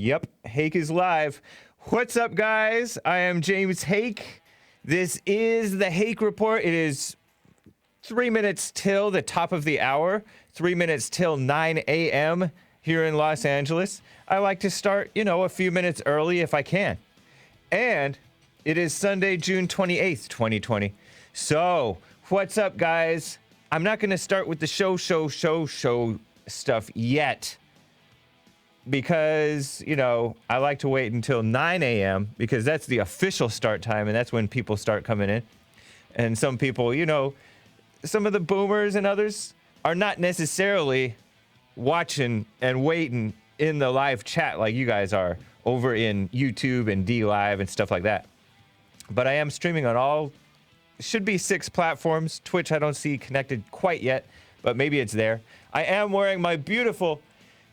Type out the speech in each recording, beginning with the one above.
Yep, Hake is live. What's up, guys? I am James Hake. This is the Hake Report. It is 3 minutes till the top of the hour, 3 minutes till 9 a.m. here in Los Angeles. I like to start, a few minutes early if I can. And it is Sunday, June 28th, 2020. So, what's up, guys? I'm not going to start with the show stuff yet. Because, I like to wait until 9 a.m. because that's the official start time, and that's when people start coming in. And some people, some of the boomers and others are not necessarily watching and waiting in the live chat like you guys are over in YouTube and D Live and stuff like that. But I am streaming on all, should be 6 platforms. Twitch I don't see connected quite yet, but maybe it's there. I am wearing my beautiful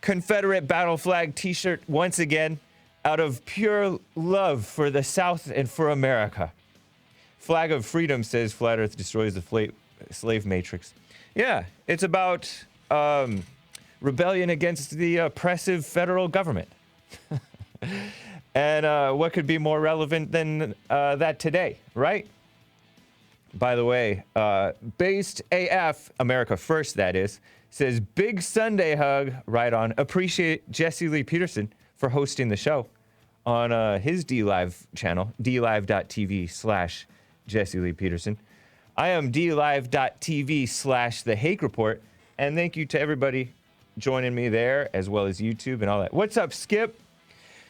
Confederate battle flag t-shirt once again out of pure love for the South and for America. Flag of freedom says flat earth destroys the slave matrix. Yeah, it's about rebellion against the oppressive federal government. And what could be more relevant than that today, right? By the way, Based AF, America First that is, says, big Sunday hug, right on. Appreciate Jesse Lee Peterson for hosting the show on his DLive channel, dlive.tv/Jesse Lee Peterson. I am dlive.tv/The Hake Report. And thank you to everybody joining me there, as well as YouTube and all that. What's up, Skip?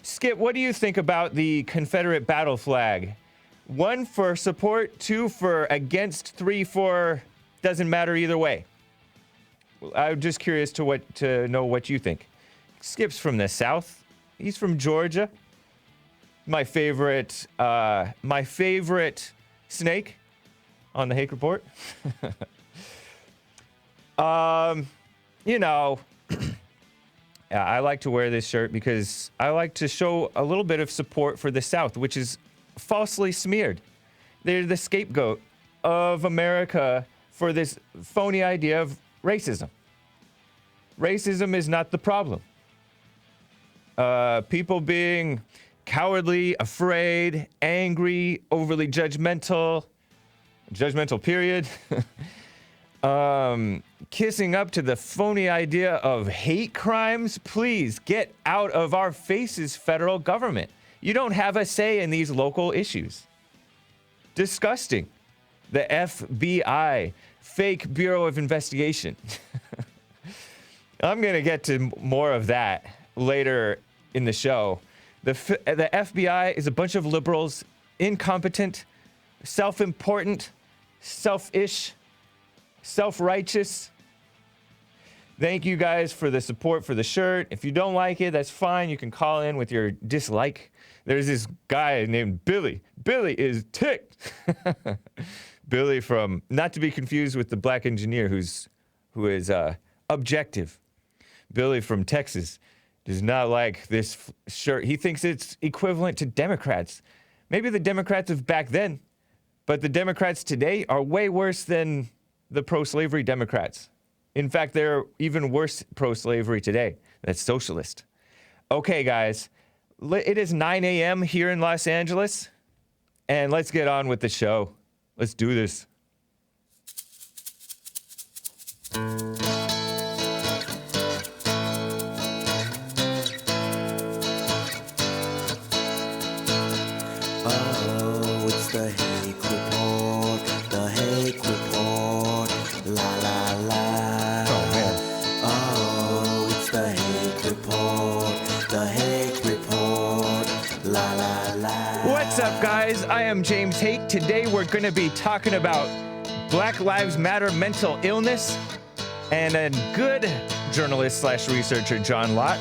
Skip, what do you think about the Confederate battle flag? 1 for support, 2 for against, 3 for doesn't matter either way. I'm just curious to know what you think. Skip's from the South. He's from Georgia. My favorite snake on the Hake Report. Yeah, I like to wear this shirt because I like to show a little bit of support for the South, which is falsely smeared. They're the scapegoat of America for this phony idea of racism. Racism is not the problem. People being cowardly, afraid, angry, overly judgmental period, kissing up to the phony idea of hate crimes. Please get out of our faces, federal government. You don't have a say in these local issues. Disgusting. The FBI, fake Bureau of Investigation. I'm going to get to more of that later in the show. The FBI is a bunch of liberals, incompetent, self-important, selfish, self-righteous. Thank you guys for the support for the shirt. If you don't like it, that's fine. You can call in with your dislike. There's this guy named Billy. Billy is ticked. Billy from, not to be confused with the black engineer who is objective. Billy from Texas does not like this shirt. He thinks it's equivalent to Democrats. Maybe the Democrats of back then, but the Democrats today are way worse than the pro-slavery Democrats. In fact, they're even worse pro-slavery today. That's socialist. Okay, guys, it is 9 a.m. here in Los Angeles, and let's get on with the show. Let's do this. Oh, it's the Hake Report, the Hake Report, la la la. Oh, man. Oh, it's the Hake Report, the Hake Report, la la la. What's up, guys? I am James Hake. Today we're going to be talking about Black Lives Matter mental illness and a good journalist / researcher, John Lott,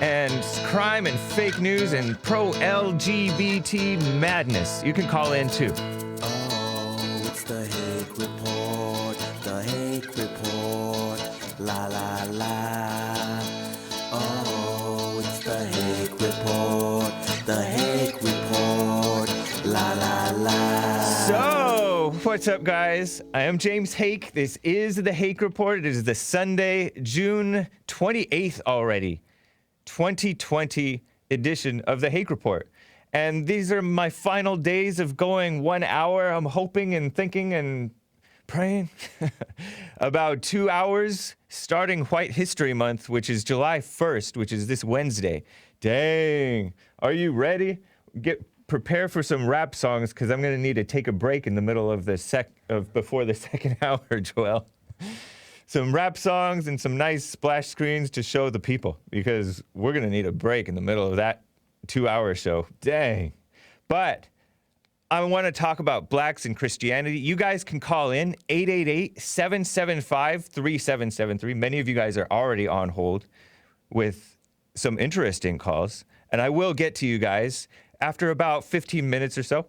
and crime and fake news and pro-LGBT madness. You can call in too. Oh, it's the Hake Report, the Hake Report, la la la. Oh, it's the Hake Report, the Hake Report, la la la. So, what's up, guys? I am James Hake. This is the Hake Report. It is the Sunday, June 28th already. 2020 edition of the Hake Report. And these are my final days of going 1 hour. I'm hoping and thinking and praying about 2 hours starting White History Month, which is July 1st, which is this Wednesday. Dang. Are you ready? Prepare for some rap songs, because I'm going to need to take a break in the middle of before the second hour, Joel. Some rap songs and some nice splash screens to show the people, because we're going to need a break in the middle of that 2-hour show. Dang. But I want to talk about blacks and Christianity. You guys can call in 888-775-3773. Many of you guys are already on hold with some interesting calls, and I will get to you guys after about 15 minutes or so.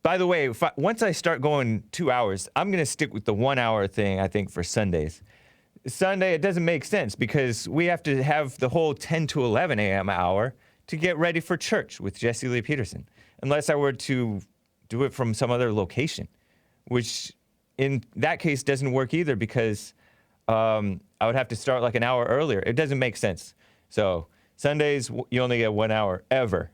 By the way, once I start going 2 hours, I'm going to stick with the 1 hour thing, I think, for Sundays. Sunday, it doesn't make sense because we have to have the whole 10 to 11 a.m. hour to get ready for church with Jesse Lee Peterson, unless I were to do it from some other location, which in that case doesn't work either, because I would have to start like an hour earlier. It doesn't make sense. So Sundays, you only get 1 hour ever.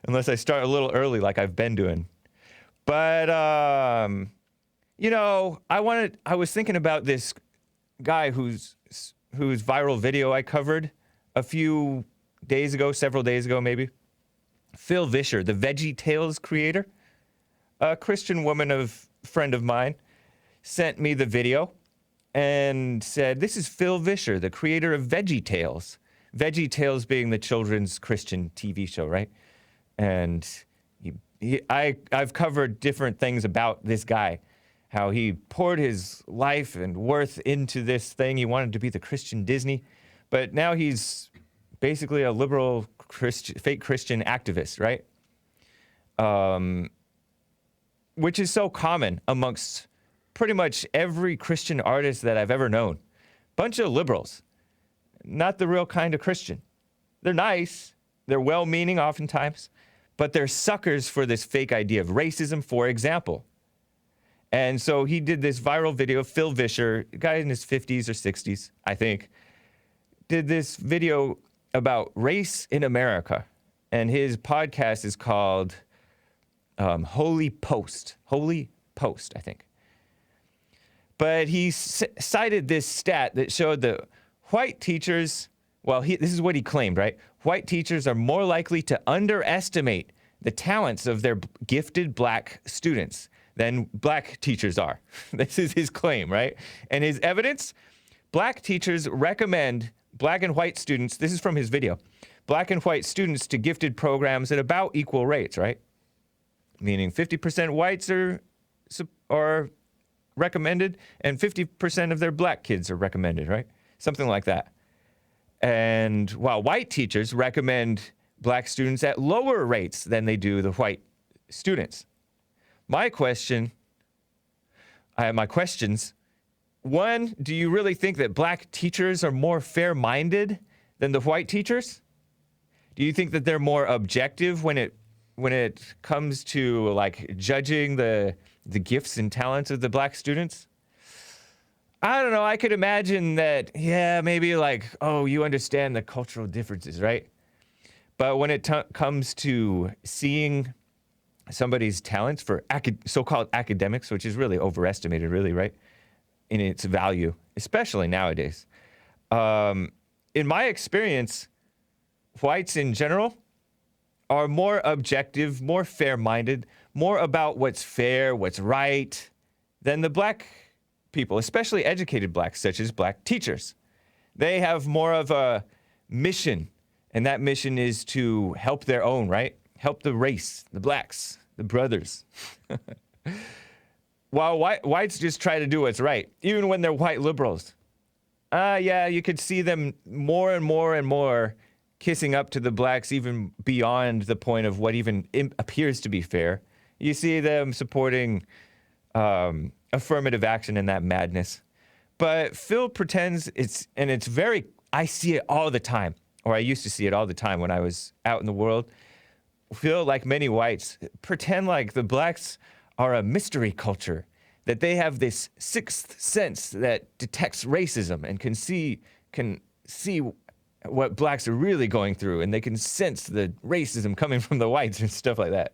Unless I start a little early like I've been doing. But, you know, I was thinking about this guy whose viral video I covered a few days ago, several days ago maybe. Phil Vischer, the Veggie Tales creator, a Christian friend of mine, sent me the video and said, this is Phil Vischer, the creator of Veggie Tales. Veggie Tales being the children's Christian TV show, right? And I've covered different things about this guy, how he poured his life and worth into this thing. He wanted to be the Christian Disney, but now he's basically a liberal fake Christian activist, right? Which is so common amongst pretty much every Christian artist that I've ever known. Bunch of liberals. Not the real kind of Christian. They're nice, they're well-meaning oftentimes, but they're suckers for this fake idea of racism, for example. And so he did this viral video, Phil Vischer, a guy in his 50s or 60s, I think, did this video about race in America. And his podcast is called Holy Post, I think. But he cited this stat that showed that white teachers, this is what he claimed, right? White teachers are more likely to underestimate the talents of their gifted black students than black teachers are. This is his claim, right? And his evidence, black teachers recommend black and white students, this is from his video, black and white students to gifted programs at about equal rates, right? Meaning 50% whites are recommended and 50% of their black kids are recommended, right? Something like that. And while white teachers recommend black students at lower rates than they do the white students. My questions, one, do you really think that black teachers are more fair-minded than the white teachers? Do you think that they're more objective when it comes to like judging the gifts and talents of the black students? I don't know. I could imagine that, yeah, maybe like, oh, you understand the cultural differences, right? But when it comes to seeing somebody's talents for so-called academics, which is really overestimated, really, right, in its value, especially nowadays. In my experience, whites in general are more objective, more fair-minded, more about what's fair, what's right, than the black people, especially educated blacks, such as black teachers. They have more of a mission, and that mission is to help their own, right? Help the race, the blacks, the brothers. While whites just try to do what's right, even when they're white liberals. Yeah, you could see them more and more and more kissing up to the blacks, even beyond the point of what even appears to be fair. You see them supporting affirmative action and that madness. But Phil pretends it's very, I see it all the time, or I used to see it all the time when I was out in the world. Phil, like many whites, pretend like the blacks are a mystery culture, that they have this sixth sense that detects racism and can see what blacks are really going through, and they can sense the racism coming from the whites and stuff like that.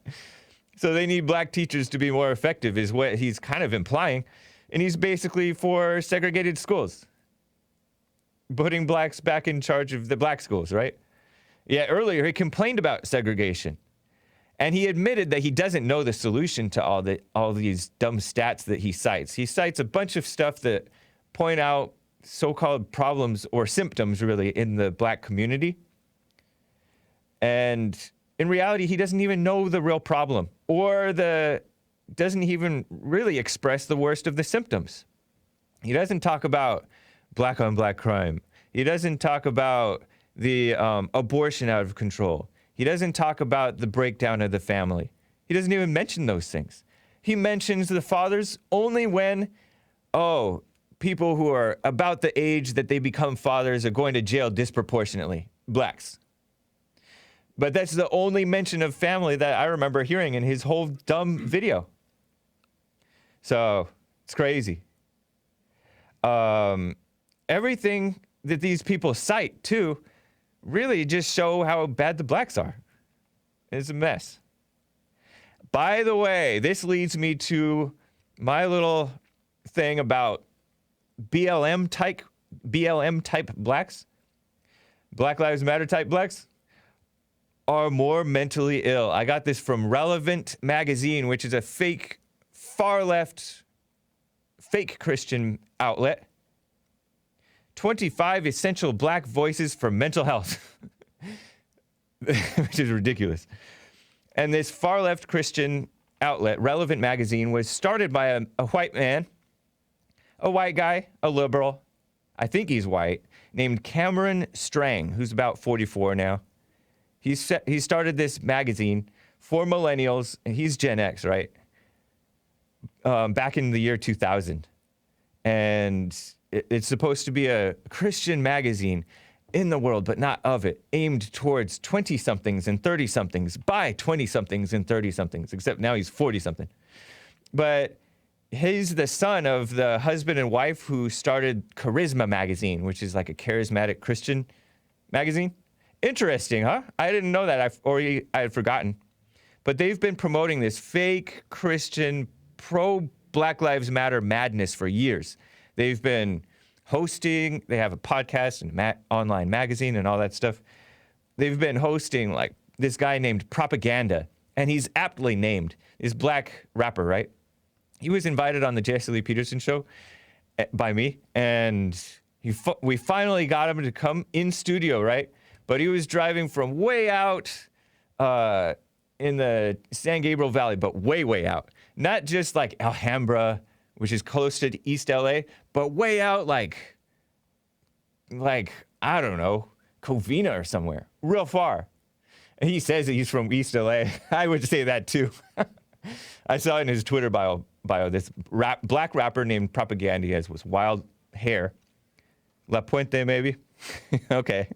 So they need black teachers to be more effective, is what he's kind of implying. And he's basically for segregated schools, putting blacks back in charge of the black schools, right? Yeah, earlier he complained about segregation. And he admitted that he doesn't know the solution to all these dumb stats that he cites. He cites a bunch of stuff that point out so-called problems or symptoms, really, in the black community. And in reality, he doesn't even know the real problem, or doesn't even really express the worst of the symptoms. He doesn't talk about black on black crime. He doesn't talk about the abortion out of control. He doesn't talk about the breakdown of the family. He doesn't even mention those things. He mentions the fathers only when, people who are about the age that they become fathers are going to jail disproportionately. Blacks. But that's the only mention of family that I remember hearing in his whole dumb video. So, it's crazy. Everything that these people cite, too, really just show how bad the blacks are. It's a mess. By the way, this leads me to my little thing about BLM type blacks, Black Lives Matter type blacks, are more mentally ill. I got this from Relevant magazine, which is a fake, far left, fake Christian outlet. 25 essential black voices for mental health, which is ridiculous. And this far left Christian outlet, Relevant magazine, was started by a white man, a white guy, a liberal, I think he's white, named Cameron Strang, who's about 44 now. He started this magazine for millennials, and he's Gen X, right? Back in the year 2000. And it's supposed to be a Christian magazine in the world, but not of it, aimed towards 20-somethings and 30-somethings, by 20-somethings and 30-somethings, except now he's 40-something. But he's the son of the husband and wife who started Charisma magazine, which is like a charismatic Christian magazine. Interesting, huh? I didn't know that, I had forgotten. But they've been promoting this fake Christian pro-Black Lives Matter madness for years. They've been hosting, they have a podcast and online magazine and all that stuff. They've been hosting like this guy named Propaganda, and he's aptly named, this black rapper, right? He was invited on the Jesse Lee Peterson show by me, and we finally got him to come in studio, right? But he was driving from way out in the San Gabriel Valley, but way, way out. Not just like Alhambra, which is close to East LA, but way out like, I don't know, Covina or somewhere, real far. And he says that he's from East LA. I would say that too. I saw in his Twitter bio this black rapper named Propaganda. He has with wild hair. La Puente, maybe? Okay.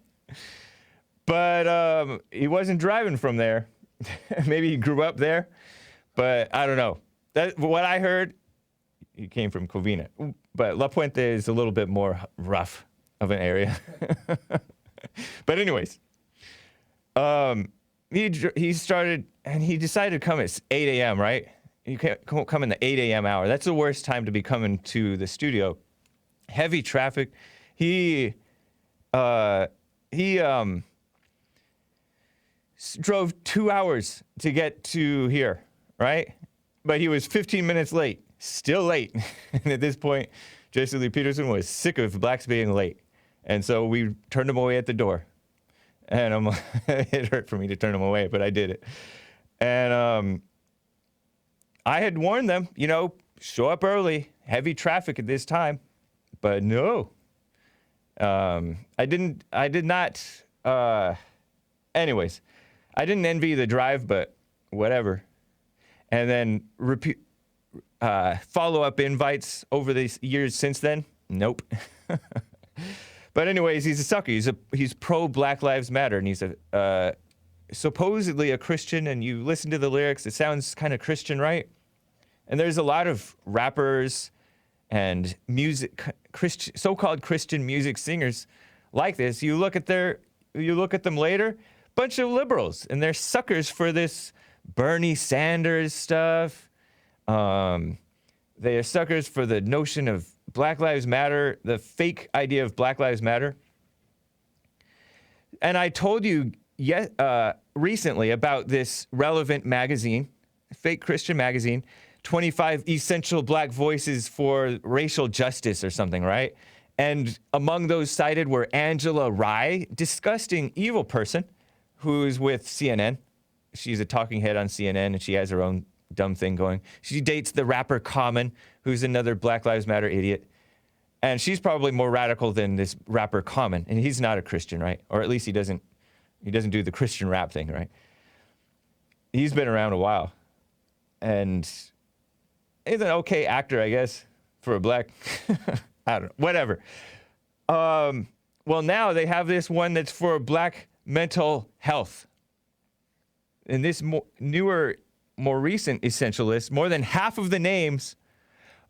But he wasn't driving from there. Maybe he grew up there, but I don't know. What I heard, he came from Covina. But La Puente is a little bit more rough of an area. But anyways, he started, and he decided to come at 8 a.m., right? You can't come in the 8 a.m. hour. That's the worst time to be coming to the studio. Heavy traffic. He drove 2 hours to get to here, right? But he was 15 minutes late. Still late. And at this point, Jesse Lee Peterson was sick of blacks being late. And so we turned him away at the door. And it hurt for me to turn him away, but I did it. And I had warned them, show up early, heavy traffic at this time. But no. I did not. Anyways, I didn't envy the drive, but whatever. And then follow-up invites over these years since then? Nope. But anyways, he's a sucker. He's pro-Black Lives Matter, and he's supposedly a Christian, and you listen to the lyrics, it sounds kind of Christian, right? And there's a lot of rappers and so-called Christian music singers like this. You look at their you look at them later, bunch of liberals, and they're suckers for this Bernie Sanders stuff. They are suckers for the notion of Black Lives Matter, the fake idea of Black Lives Matter. And I told you recently about this relevant magazine, fake Christian magazine, 25 Essential Black Voices for Racial Justice or something, right? And among those cited were Angela Rye, disgusting, evil person, who's with CNN. She's a talking head on CNN, and she has her own dumb thing going. She dates the rapper Common, who's another Black Lives Matter idiot. And she's probably more radical than this rapper Common. And he's not a Christian, right? Or at least he doesn't do the Christian rap thing, right? He's been around a while. And he's an okay actor, I guess, for a black... I don't know, whatever. Well, now they have this one that's for black mental health. And this newer, more recent essentialist, more than half of the names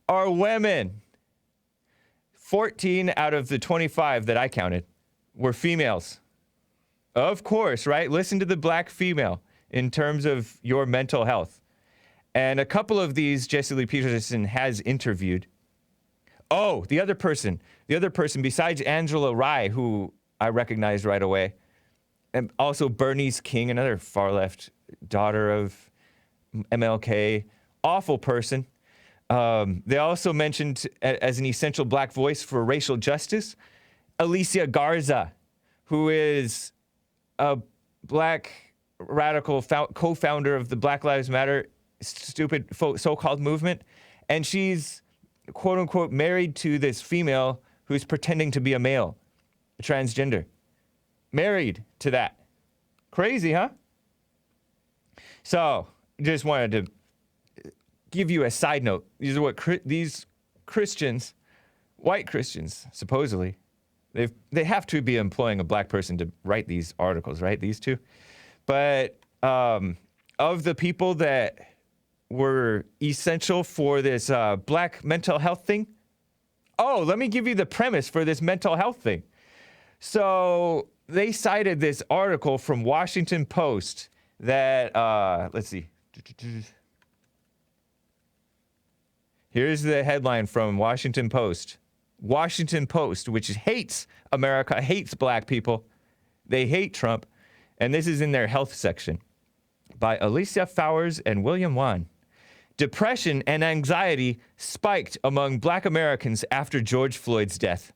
are women. 14 out of the 25 that I counted were females. Of course, right? Listen to the black female in terms of your mental health. And a couple of these Jesse Lee Peterson has interviewed. Oh, the other person besides Angela Rye, who I recognized right away, and also Bernice King, another far-left daughter of MLK, awful person. They also mentioned as an essential black voice for racial justice, Alicia Garza, who is a black radical co-founder of the Black Lives Matter stupid so-called movement, and she's quote unquote married to this female who's pretending to be a male, a transgender. Married to that. Crazy, huh? So, just wanted to give you a side note. These are what these Christians, white Christians, supposedly, they have to be employing a black person to write these articles, right? These two. But of the people that were essential for this black mental health thing. Oh, let me give you the premise for this mental health thing. So they cited this article from Washington Post that, let's see. Here's the headline from Washington Post. Washington Post, which hates America, hates black people. They hate Trump. And this is in their health section by Alicia Fowers and William Wan. Depression and anxiety spiked among black Americans after George Floyd's death.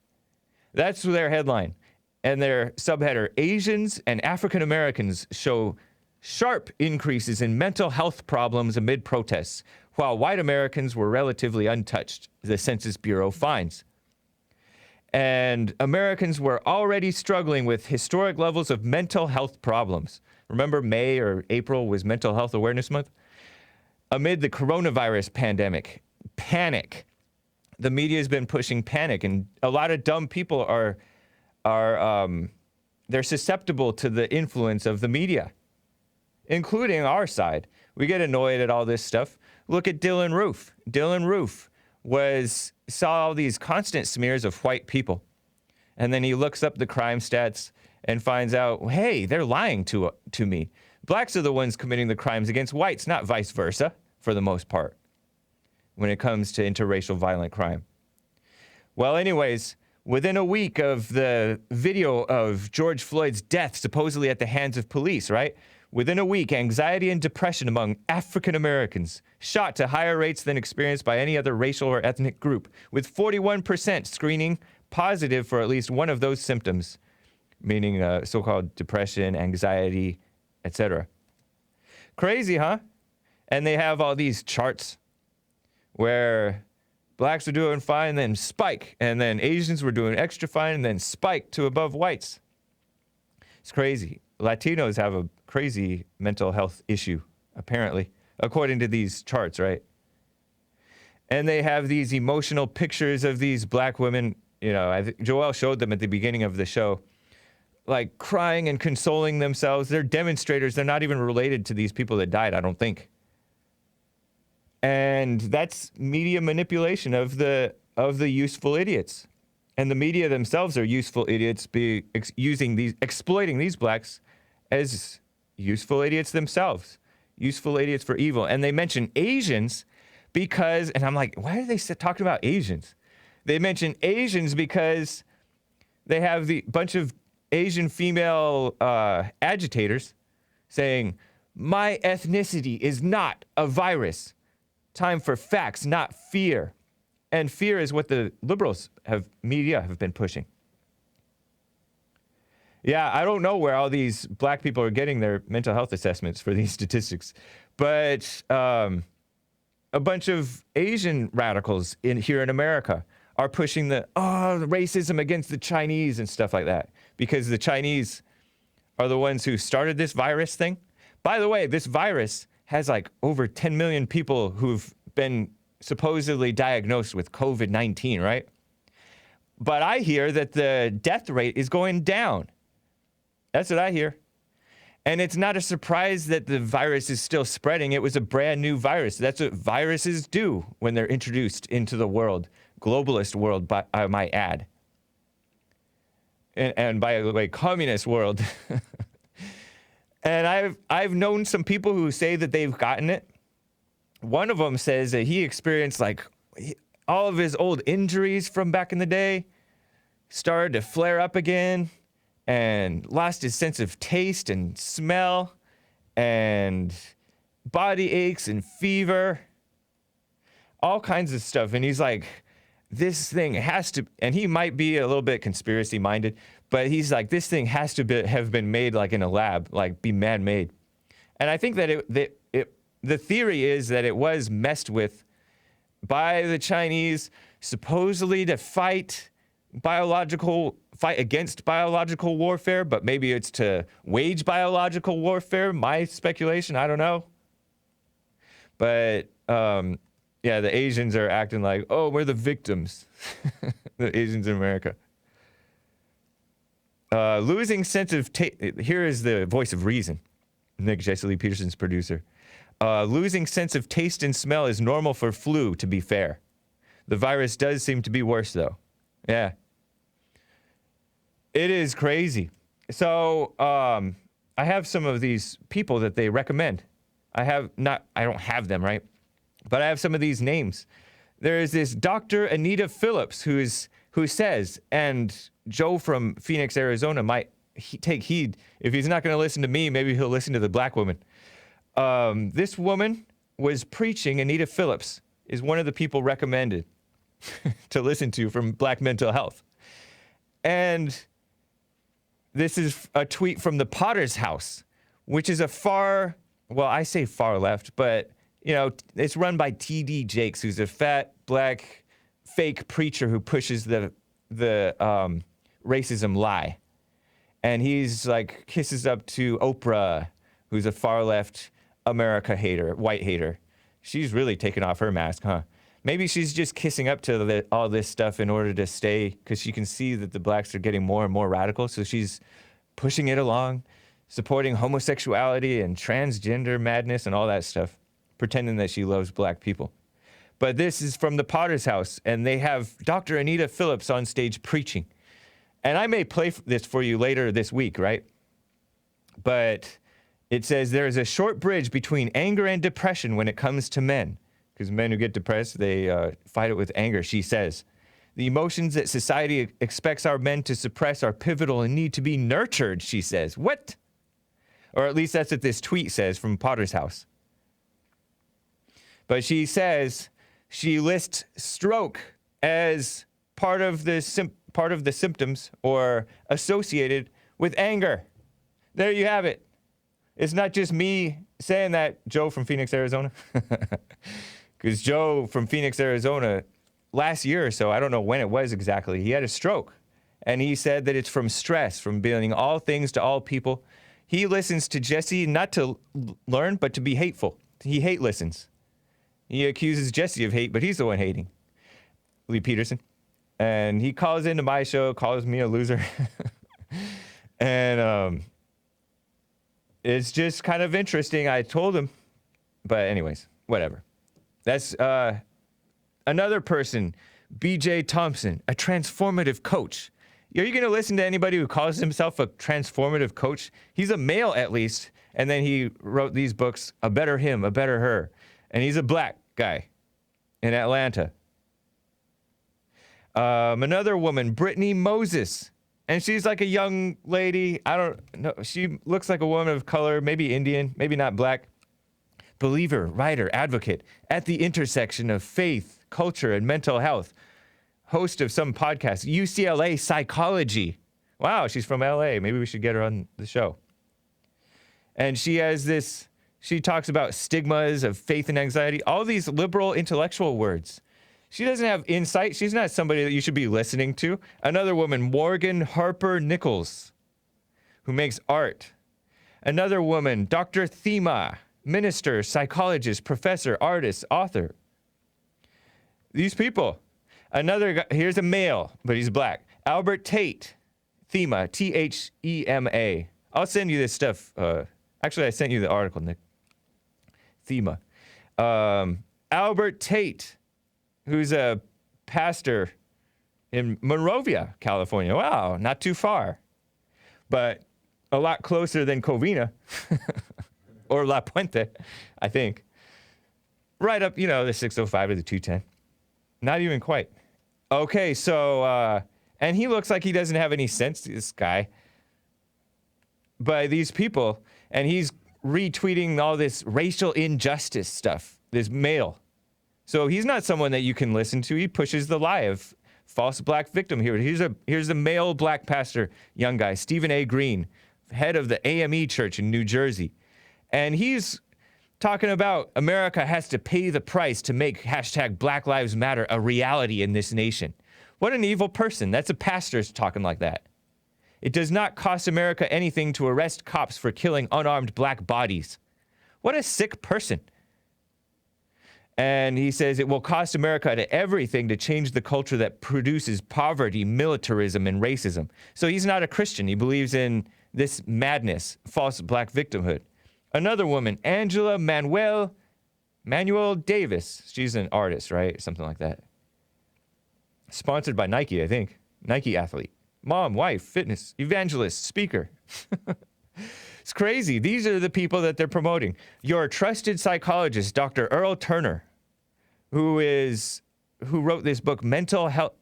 That's their headline. And their subheader, Asians and African Americans show sharp increases in mental health problems amid protests, while white Americans were relatively untouched, the Census Bureau finds. And Americans were already struggling with historic levels of mental health problems. Remember May or April was Mental Health Awareness Month? Amid the coronavirus pandemic, panic. The media has been pushing panic, and a lot of dumb people they're susceptible to the influence of the media, including our side. We get annoyed at all this stuff. Look at Dylan Roof. Dylan Roof saw all these constant smears of white people, and then he looks up the crime stats and finds out, hey, they're lying to me. Blacks are the ones committing the crimes against whites, not vice versa, for the most part, when it comes to interracial violent crime. Well, anyways, within a week of the video of George Floyd's death, supposedly at the hands of police, right? Within a week, anxiety and depression among African Americans shot to higher rates than experienced by any other racial or ethnic group, with 41% screening positive for at least one of those symptoms, meaning so-called depression, anxiety, etc. Crazy, huh? And they have all these charts where blacks were doing fine, then spike, and then Asians were doing extra fine, and then spike to above whites. It's crazy. Latinos have a crazy mental health issue, apparently, according to these charts, right? And they have these emotional pictures of these black women. You know, Joel showed them at the beginning of the show, like crying and consoling themselves. They're demonstrators. They're not even related to these people that died, I don't think. And that's media manipulation of the useful idiots. And the media themselves are useful idiots, exploiting these blacks as useful idiots themselves, useful idiots for evil. And they mention Asians because, and I'm like, why are they talking about Asians? They mention Asians because they have the bunch of Asian female agitators saying, my ethnicity is not a virus. Time for facts, not fear. And fear is what the liberals media have been pushing. Yeah, I don't know where all these black people are getting their mental health assessments for these statistics, but a bunch of Asian radicals here in America are pushing the racism against the Chinese and stuff like that, because the Chinese are the ones who started this virus thing. By the way, this virus has like over 10 million people who've been supposedly diagnosed with COVID-19, right? But I hear that the death rate is going down. That's what I hear. And it's not a surprise that the virus is still spreading. It was a brand new virus. That's what viruses do when they're introduced into the world, globalist world, I might add. And by the way, communist world. And I've known some people who say that they've gotten it. One of them says that he experienced like all of his old injuries from back in the day started to flare up again and lost his sense of taste and smell and body aches and fever, all kinds of stuff. And he's like, this thing has to, and he might be a little bit conspiracy minded, but he's like, this thing has to have been made like in a lab, like be man-made. And I think that the theory is that it was messed with by the Chinese, supposedly to fight against biological warfare, but maybe it's to wage biological warfare. My speculation, I don't know. But yeah, the Asians are acting like, oh, we're the victims. The Asians in America. Losing sense of here is the voice of reason. Nick Jesse Lee Peterson's producer. Losing sense of taste and smell is normal for flu, to be fair. The virus does seem to be worse, though. Yeah. It is crazy. So, I have some of these people that they recommend. I don't have them, right? But I have some of these names. There is this Dr. Anita Phillips who says, and Joe from Phoenix, Arizona might take heed. If he's not going to listen to me, maybe he'll listen to the black woman. This woman was preaching. Anita Phillips is one of the people recommended to listen to from Black Mental Health. And this is a tweet from the Potter's House, which is I say far left, but it's run by T.D. Jakes, who's a fat, black, fake preacher who pushes the racism lie. And he's like, kisses up to Oprah, who's a far left America hater, white hater. She's really taken off her mask, huh? Maybe she's just kissing up to all this stuff in order to stay, because she can see that the blacks are getting more and more radical. So she's pushing it along, supporting homosexuality and transgender madness and all that stuff, pretending that she loves black people. But this is from the Potter's House, and they have Dr. Anita Phillips on stage preaching. And I may play this for you later this week, right? But it says there is a short bridge between anger and depression when it comes to men. Because men who get depressed, they fight it with anger, she says. The emotions that society expects our men to suppress are pivotal and need to be nurtured, she says. What? Or at least that's what this tweet says from Potter's House. But she says she lists stroke as part of the symptoms or associated with anger. There you have it. It's not just me saying that, Joe from Phoenix, Arizona. Because Joe from Phoenix, Arizona, last year or so, I don't know when it was exactly, he had a stroke. And he said that it's from stress, from being all things to all people. He listens to Jesse not to learn, but to be hateful. He hate listens. He accuses Jesse of hate, but he's the one hating. Lee Peterson. And he calls into my show, calls me a loser. And it's just kind of interesting. I told him. But anyways, whatever. That's another person B.J. Thompson, a transformative coach. Are you going to listen to anybody who calls himself a transformative coach? He's a male, at least. And then he wrote these books, A Better Him, A Better Her. And he's a black guy in Atlanta. Another woman, Brittany Moses. And she's like a young lady. I don't know. She looks like a woman of color, maybe Indian, maybe not black. Believer, writer, advocate at the intersection of faith, culture, and mental health. Host of some podcast, UCLA Psychology. Wow, she's from LA. Maybe we should get her on the show. And she has this, she talks about stigmas of faith and anxiety, all these liberal intellectual words. She doesn't have insight. She's not somebody that you should be listening to. Another woman, Morgan Harper Nichols, who makes art. Another woman, Dr. Thema, minister, psychologist, professor, artist, author. These people. Another guy, here's a male, but he's black. Albert Tate, Thema, Thema. I'll send you this stuff. Actually, I sent you the article, Nick. Thema. Albert Tate, who's a pastor in Monrovia, California. Wow, not too far. But a lot closer than Covina or La Puente, I think. Right up, the 605 to the 210. Not even quite. Okay, so, and he looks like he doesn't have any sense, this guy. By these people, and he's retweeting all this racial injustice stuff, this male. So he's not someone that you can listen to. He pushes the lie of false black victim here. Here's a male black pastor, young guy, Stephen A. Green, head of the AME Church in New Jersey. And he's talking about America has to pay the price to make hashtag Black Lives Matter a reality in this nation. What an evil person. That's a pastor talking like that. It does not cost America anything to arrest cops for killing unarmed black bodies. What a sick person. And he says it will cost America everything to change the culture that produces poverty, militarism, and racism. So he's not a Christian. He believes in this madness, false black victimhood. Another woman, Angela Manuel Davis. She's an artist, right? Something like that. Sponsored by Nike, I think. Nike athlete. Mom, wife, fitness, evangelist, speaker. It's crazy. These are the people that they're promoting. Your trusted psychologist, Dr. Earl Turner, who wrote this book, Mental Health,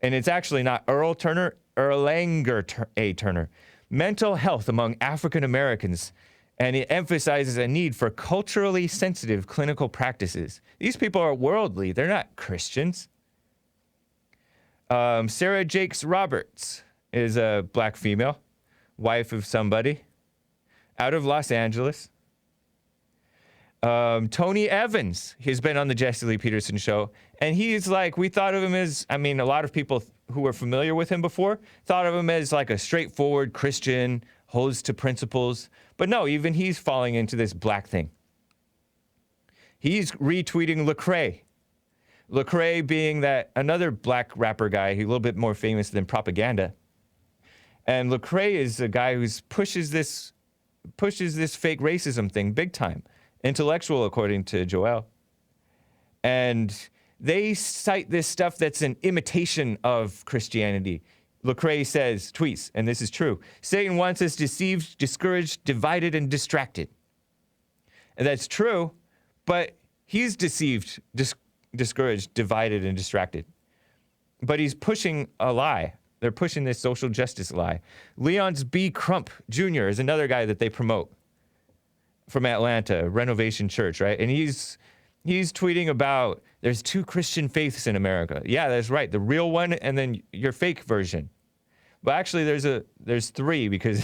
and it's actually not Earl Turner, Erlanger A. Turner, Mental Health Among African Americans, and it emphasizes a need for culturally sensitive clinical practices. These people are worldly. They're not Christians. Sarah Jakes Roberts is a black female, wife of somebody, out of Los Angeles. Tony Evans, he's been on the Jesse Lee Peterson show, and he's like, we thought of him as, a lot of people who were familiar with him before thought of him as like a straightforward Christian, holds to principles, but no, even he's falling into this black thing. He's retweeting Lecrae. Lecrae being that another black rapper guy, he's a little bit more famous than Propaganda. And Lecrae is a guy who pushes this fake racism thing big time. Intellectual, according to Joel. And they cite this stuff that's an imitation of Christianity. Lecrae says, tweets, and this is true, Satan wants us deceived, discouraged, divided, and distracted. And that's true, but he's deceived, discouraged, divided, and distracted. But he's pushing a lie. They're pushing this social justice lie. Leon's B. Crump Jr. is another guy that they promote from Atlanta, Renovation Church, right? And he's tweeting about there's two Christian faiths in America. Yeah, that's right. The real one and then your fake version. But actually there's three because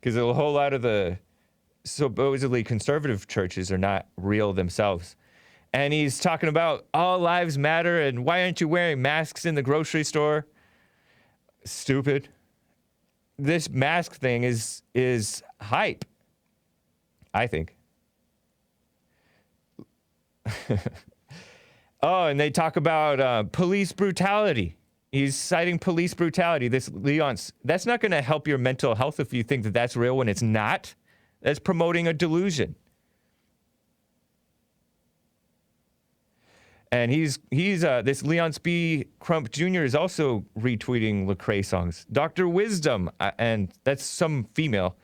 a whole lot of the supposedly conservative churches are not real themselves. And he's talking about all lives matter and why aren't you wearing masks in the grocery store? Stupid. This mask thing is hype, I think. Oh, and they talk about police brutality. He's citing police brutality. This Leon's, that's not going to help your mental health if you think that that's real when it's not. That's promoting a delusion. And he's this Leon Spee Crump Jr. is also retweeting Lecrae songs. Dr. Wisdom, and that's some female,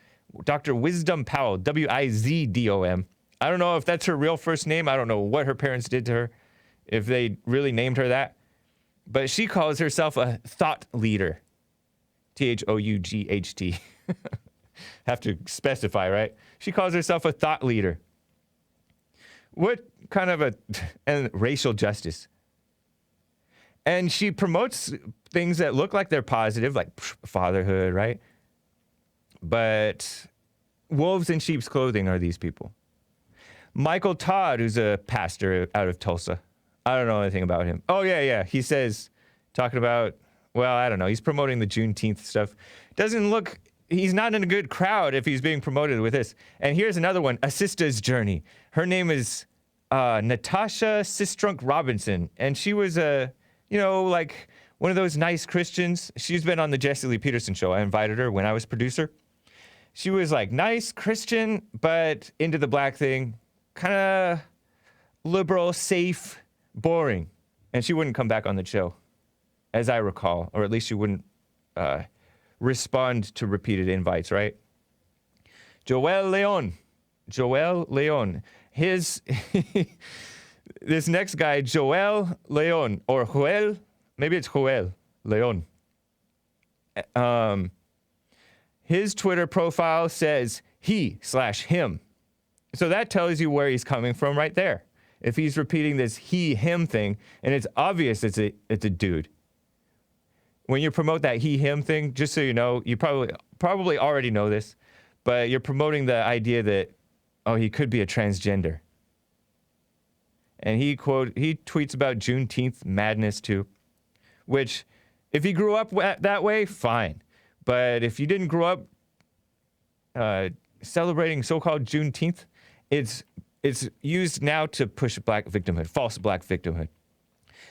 Dr. Wisdom Powell, Wizdom. I don't know if that's her real first name. I don't know what her parents did to her, if they really named her that. But she calls herself a thought leader. THOUGHT. Have to specify, right? She calls herself a thought leader. What kind of and racial justice. And she promotes things that look like they're positive, like fatherhood, right? But wolves in sheep's clothing are these people. Michael Todd, who's a pastor out of Tulsa. I don't know anything about him. Oh, yeah. He says, talking about, well, I don't know. He's promoting the Juneteenth stuff. Doesn't look, he's not in a good crowd if he's being promoted with this. And here's another one, A Sister's Journey. Her name is Natasha Sistrunk Robinson. And she was like one of those nice Christians. She's been on the Jesse Lee Peterson show. I invited her when I was producer. She was like nice Christian, but into the black thing. Kind of liberal, safe, boring. And she wouldn't come back on the show, as I recall. Or at least she wouldn't respond to repeated invites, right? Joel Leon. His, this next guy, Joel Leon, or Joel, maybe it's Joel Leon. His Twitter profile says he/him. So that tells you where he's coming from right there. If he's repeating this he/him thing, and it's obvious it's a dude. When you promote that he/him thing, just so you know, you probably already know this, but you're promoting the idea that, oh, he could be a transgender. And he tweets about Juneteenth madness too, which if he grew up that way, fine. But if you didn't grow up celebrating so-called Juneteenth, it's used now to push black victimhood, false black victimhood.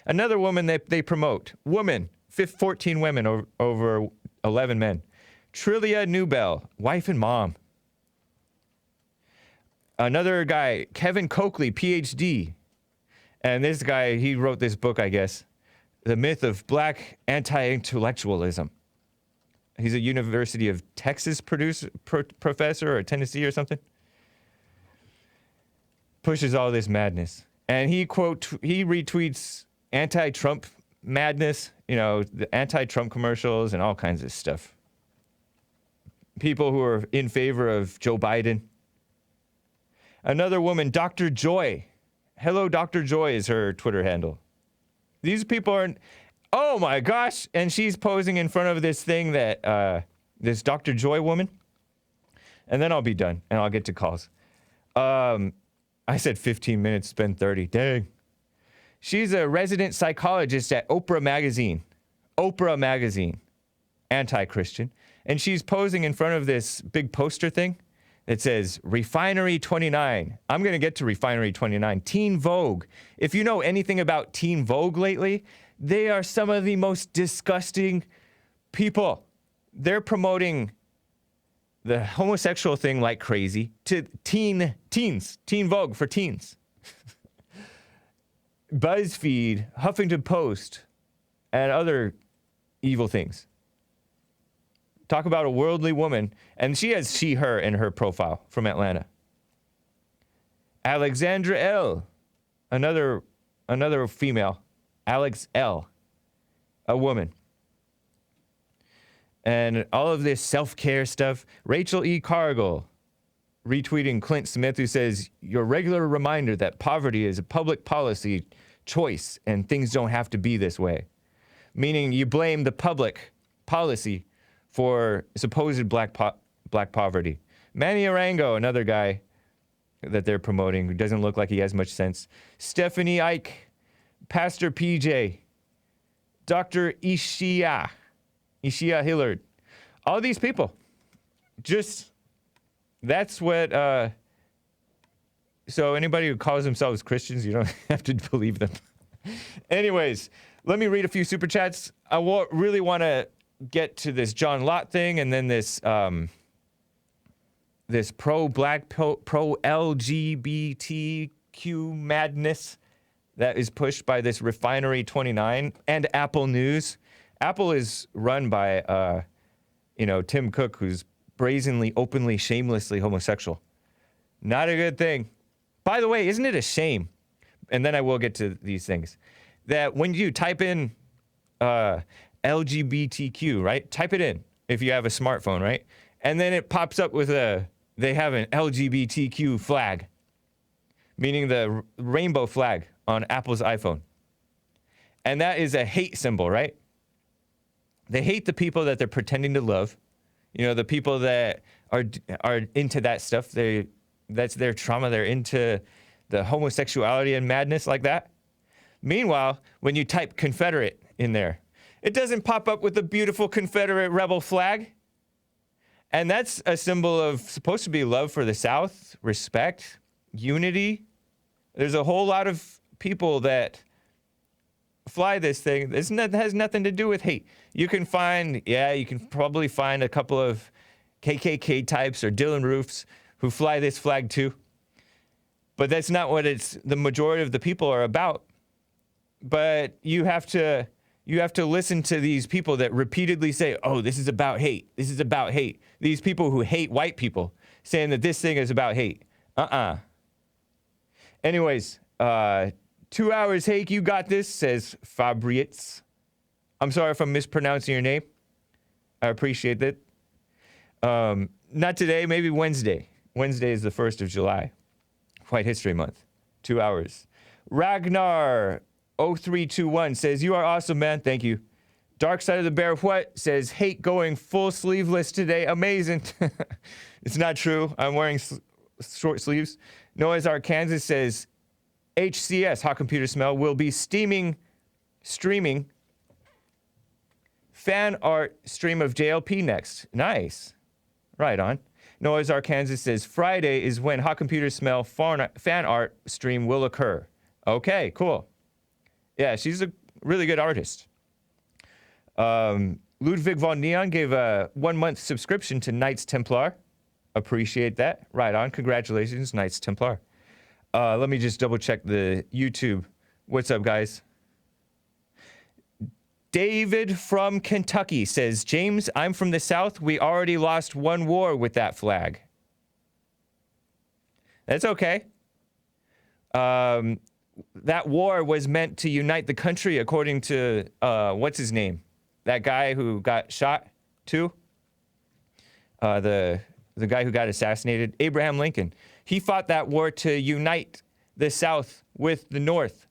Another woman that they promote, 14 women over 11 men. Trillia Newbell, wife and mom. Another guy, Kevin Coakley, PhD. And this guy, he wrote this book, I guess, The Myth of Black Anti-Intellectualism. He's a University of Texas professor or Tennessee or something. Pushes all this madness. And he retweets anti-Trump madness, the anti-Trump commercials and all kinds of stuff. People who are in favor of Joe Biden. Another woman, Dr. Joy. Hello, Dr. Joy is her Twitter handle. These people aren't, oh my gosh. And she's posing in front of this thing that, this Dr. Joy woman. And then I'll be done and I'll get to calls. I said 15 minutes, spend 30. Dang. She's a resident psychologist at Oprah Magazine. Oprah Magazine. Anti-Christian. And she's posing in front of this big poster thing that says Refinery 29. I'm going to get to Refinery 29. Teen Vogue. If you know anything about Teen Vogue lately, they are some of the most disgusting people. They're promoting the homosexual thing like crazy to teens. Teen Vogue for teens. BuzzFeed, Huffington Post, and other evil things. Talk about a worldly woman. And she has she, her in her profile from Atlanta. Alexandra L. Another female. Alex L. A woman. And all of this self-care stuff. Rachel E. Cargill retweeting Clint Smith, who says, your regular reminder that poverty is a public policy choice and things don't have to be this way. Meaning you blame the public policy for supposed black poverty. Manny Arango, another guy that they're promoting who doesn't look like he has much sense. Stephanie Ike, Pastor PJ, Dr. Ishia Hillard. All these people. Just, that's what, so anybody who calls themselves Christians, you don't have to believe them. Anyways, let me read a few super chats. I really want to get to this John Lott thing and then this this pro-black, pro-LGBTQ madness that is pushed by this Refinery 29 and Apple News. Apple is run by, Tim Cook, who's brazenly, openly, shamelessly homosexual. Not a good thing. By the way, isn't it a shame? And then I will get to these things. That when you type in LGBTQ, right? Type it in if you have a smartphone, right? And then it pops up with they have an LGBTQ flag, meaning the rainbow flag on Apple's iPhone. And that is a hate symbol, right? They hate the people that they're pretending to love. The people that are into that stuff. That's their trauma. They're into the homosexuality and madness like that. Meanwhile, when you type Confederate in there, it doesn't pop up with the beautiful Confederate rebel flag. And that's a symbol of supposed to be love for the South, respect, unity. There's a whole lot of people that fly this thing. That has nothing to do with hate. You can probably find a couple of KKK types or Dylan Roofs who fly this flag too. But that's not what the majority of the people are about. But you have to listen to these people that repeatedly say, oh, this is about hate. This is about hate. These people who hate white people saying that this thing is about hate. Anyways, 2 hours, Hake, you got this, says Fabrietz. I'm sorry if I'm mispronouncing your name. I appreciate that. Not today, maybe Wednesday. Wednesday is the 1st of July. White History Month. 2 hours. Ragnar 0321 says, you are awesome, man. Thank you. Dark Side of the Bear What says, Hake going full sleeveless today. Amazing. It's not true. I'm wearing short sleeves. Noah's Arkansas says, HCS, Hot Computer Smell, will be streaming fan art stream of JLP next. Nice. Right on. Noah's Arkansas says, Friday is when Hot Computer Smell fan art stream will occur. Okay, cool. Yeah, she's a really good artist. Ludwig von Neon gave a 1 month subscription to Knights Templar. Appreciate that. Right on. Congratulations, Knights Templar. Let me just double check the YouTube. What's up, guys? David from Kentucky says, James, I'm from the South. We already lost one war with that flag. That's okay. That war was meant to unite the country, according to, what's his name? That guy who got shot, too? The guy who got assassinated, Abraham Lincoln. He fought that war to unite the South with the North,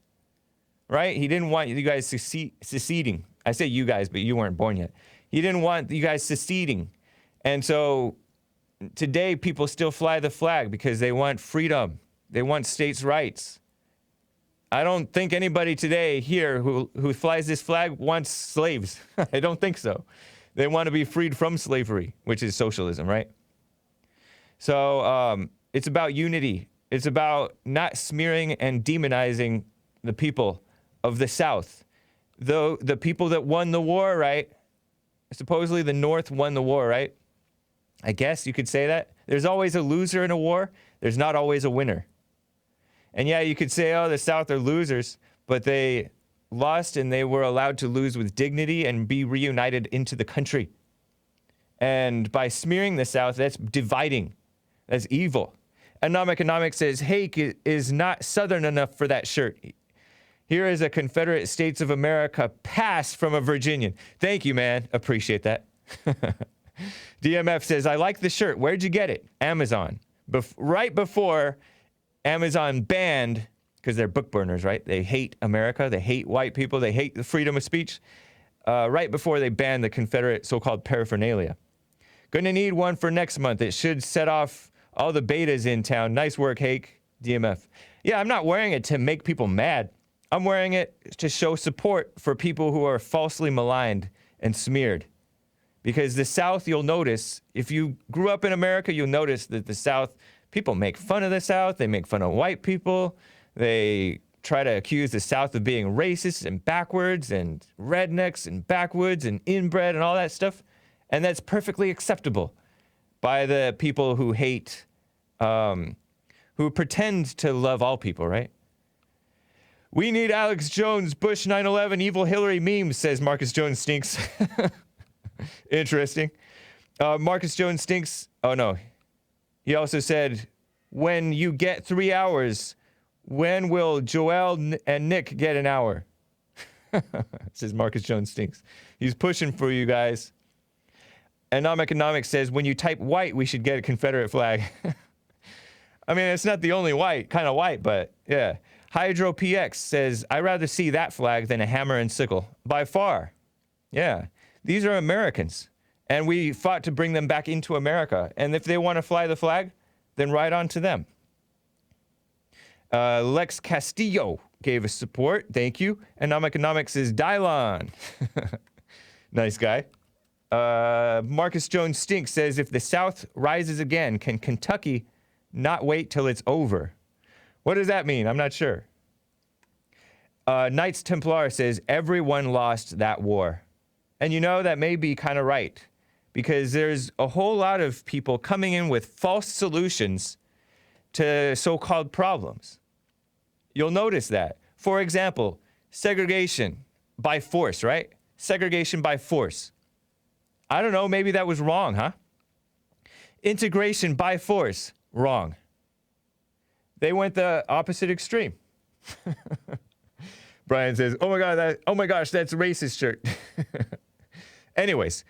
right? He didn't want you guys seceding. I say you guys, but you weren't born yet. He didn't want you guys seceding. And so today people still fly the flag because they want freedom. They want states' rights. I don't think anybody today here who flies this flag wants slaves. I don't think so. They want to be freed from slavery, which is socialism, right? So it's about unity. It's about not smearing and demonizing the people of the South. Though the people that won the war, right? Supposedly the North won the war, right? I guess you could say that. There's always a loser in a war. There's not always a winner. And yeah, you could say, oh, the South are losers, but they lost and they were allowed to lose with dignity and be reunited into the country. And by smearing the South, that's dividing. That's evil. Economics says, Hake is not Southern enough for that shirt. Here is a Confederate States of America pass from a Virginian. Thank you, man. Appreciate that. DMF says, I like the shirt. Where'd you get it? Amazon. Right before Amazon banned, because they're book burners, right? They hate America. They hate white people. They hate the freedom of speech. Right before they banned the Confederate so-called paraphernalia. Gonna need one for next month. It should set off all the betas in town. Nice work, Hake. DMF. Yeah, I'm not wearing it to make people mad. I'm wearing it to show support for people who are falsely maligned and smeared. Because the South, you'll notice, if you grew up in America, you'll notice that the South, people make fun of the South. They make fun of white people. They try to accuse the South of being racist and backwards and rednecks and backwoods and inbred and all that stuff. And that's perfectly acceptable by the people who hate, who pretend to love all people, right? We need Alex Jones, Bush 9/11, evil Hillary memes, says Marcus Jones Stinks. Interesting. Marcus Jones Stinks. Oh, no. He also said, when you get 3 hours, when will Joel and Nick get an hour? Says Marcus Jones Stinks. He's pushing for you guys. Economics says, when you type white, we should get a Confederate flag. I mean, it's not the only kind of white, but yeah. Hydro PX says, I'd rather see that flag than a hammer and sickle. By far. Yeah. These are Americans. And we fought to bring them back into America. And if they want to fly the flag, then right on to them. Lex Castillo gave us support. Thank you. Economics is Dylon. Nice guy. Marcus Jones Stink says, if the South rises again, can Kentucky not wait till it's over? What does that mean? I'm not sure. Knights Templar says, everyone lost that war. And you know, that may be kind of right. Because there's a whole lot of people coming in with false solutions to so-called problems. You'll notice that. For example, segregation by force, right? Segregation by force. I don't know, maybe that was wrong, huh? Integration by force, wrong. They went the opposite extreme. Brian says, oh my gosh, that's a racist shirt. Anyways,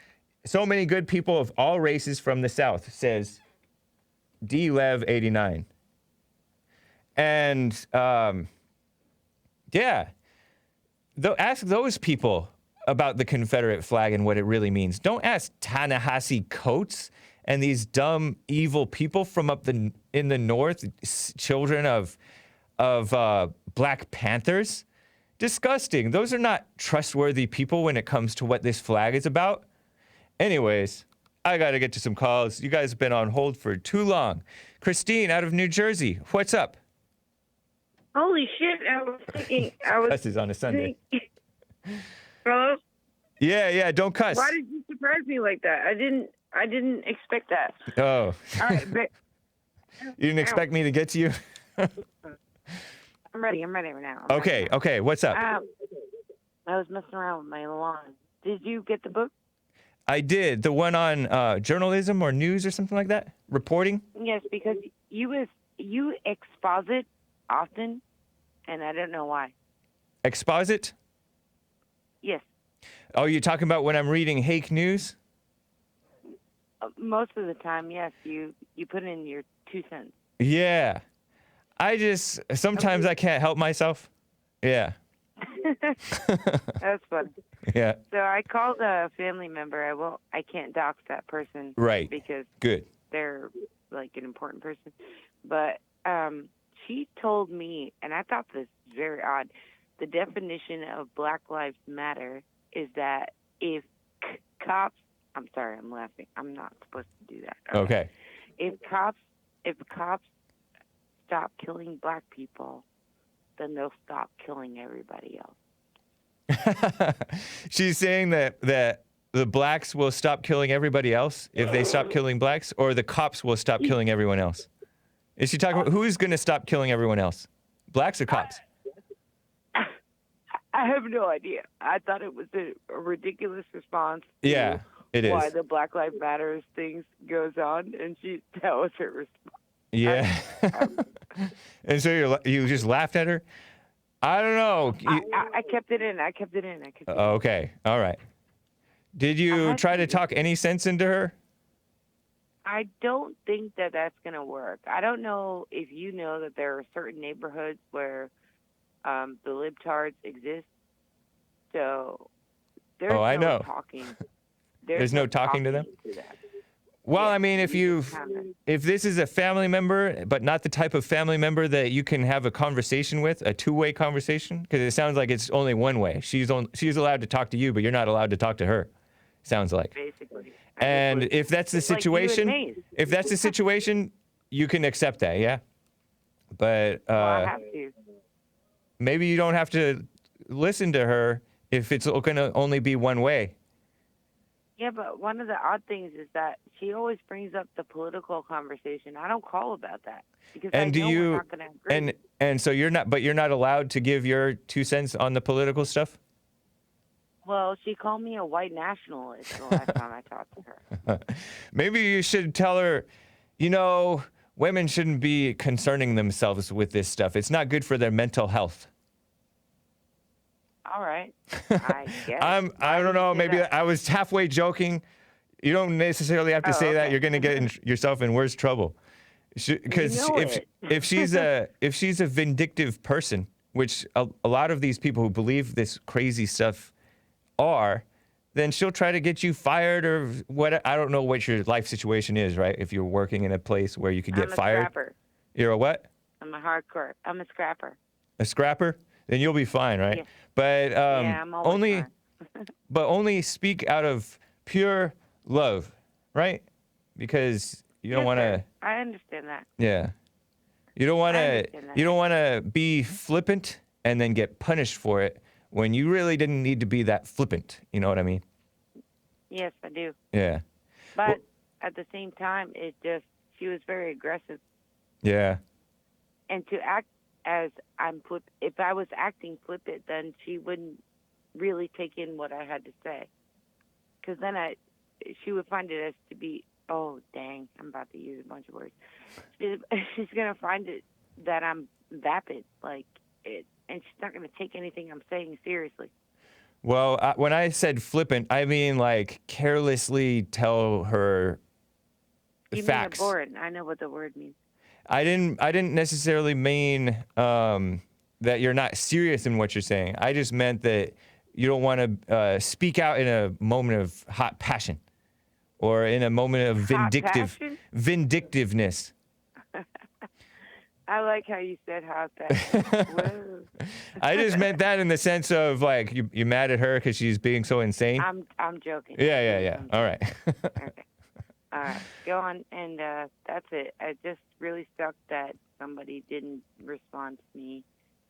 so many good people of all races from the South, says DLev89. And, yeah, ask those people about the Confederate flag and what it really means. Don't ask Ta-Nehisi Coates and these dumb, evil people from up in the North, children of Black Panthers. Disgusting. Those are not trustworthy people when it comes to what this flag is about. Anyways, I got to get to some calls. You guys have been on hold for too long. Christine out of New Jersey, what's up? Holy shit, I was thinking... This is on a Sunday. Hello? Yeah, don't cuss. Why did you surprise me like that? I didn't expect that. Oh. All right, but... You didn't expect me to get to you? I'm ready right now. Okay, what's up? I was messing around with my lawn. Did you get the book? I did. The one on journalism or news or something like that? Reporting? Yes, because you exposit often, and I don't know why. Exposit? Yes. Oh, you're talking about when I'm reading Hake News? Most of the time, yes. You put in your 2 cents. Yeah. Sometimes I can't help myself. Yeah. That's funny. Yeah. So I called a family member. I can't dox that person. Right. Because good. They're like an important person. But she told me, and I thought this was very odd, the definition of Black Lives Matter is that if cops, I'm sorry, I'm laughing. I'm not supposed to do that. Okay. If cops stop killing black people, then they'll stop killing everybody else. She's saying that the blacks will stop killing everybody else if they stop killing blacks, or the cops will stop killing everyone else. Is she talking about who's going to stop killing everyone else? Blacks or cops? I have no idea. I thought it was a ridiculous response. Yeah, it is. Why the Black Lives Matter things goes on, and that was her response. Yeah. And so you just laughed at her? I don't know. I kept it in. Okay. All right. Did you try to talk any sense into her? I don't think that's going to work. I don't know if you know that there are certain neighborhoods where the libtards exist. So there's I know. Talking. There's no talking to them? Well, I mean, if this is a family member, but not the type of family member that you can have a conversation with, a two-way conversation, because it sounds like it's only one way. She's allowed to talk to you, but you're not allowed to talk to her. Sounds like. Basically. And if that's the situation, you can accept that, yeah. But I have to. Maybe you don't have to listen to her if it's going to only be one way. Yeah, but one of the odd things is that she always brings up the political conversation. I don't call about that because I And do know we're you not going to agree. and so you're not allowed to give your 2 cents on the political stuff? Well, she called me a white nationalist the last time I talked to her. Maybe you should tell her, women shouldn't be concerning themselves with this stuff. It's not good for their mental health. All right. I guess. I don't know. Maybe I was halfway joking. You don't necessarily have to say that. Okay. You're going to get yourself in worse trouble. Because You know it. if she's a vindictive person, which a lot of these people who believe this crazy stuff are, then she'll try to get you fired or what. I don't know what your life situation is, right? If you're working in a place where you could get fired. I'm a scrapper. You're a what? I'm a scrapper. A scrapper? Then you'll be fine, right? Yeah. But Yeah, I'm always fine. but only speak out of pure love, right? Because you don't want to. I understand that. Yeah. You don't want I to. understand that. You don't want to be flippant and then get punished for it when you really didn't need to be that flippant. You know what I mean? Yes, I do. Yeah. But at the same time, she was very aggressive. Yeah. And to act as if I was acting flippant, then she wouldn't really take in what I had to say. Because then she would find it as to be, oh, dang, I'm about to use a bunch of words. She's going to find it that I'm vapid, and she's not going to take anything I'm saying seriously. Well, when I said flippant, I mean like carelessly tell her facts. You mean abhorrent. I know what the word means. I didn't necessarily mean that you're not serious in what you're saying. I just meant that you don't want to speak out in a moment of hot passion or in a moment of vindictiveness. I like how you said hot passion. Whoa. I just meant that in the sense of like you mad at her because she's being so insane. I'm joking. Yeah. All right. Okay. All right, go on, and that's it. It just really sucked that somebody didn't respond to me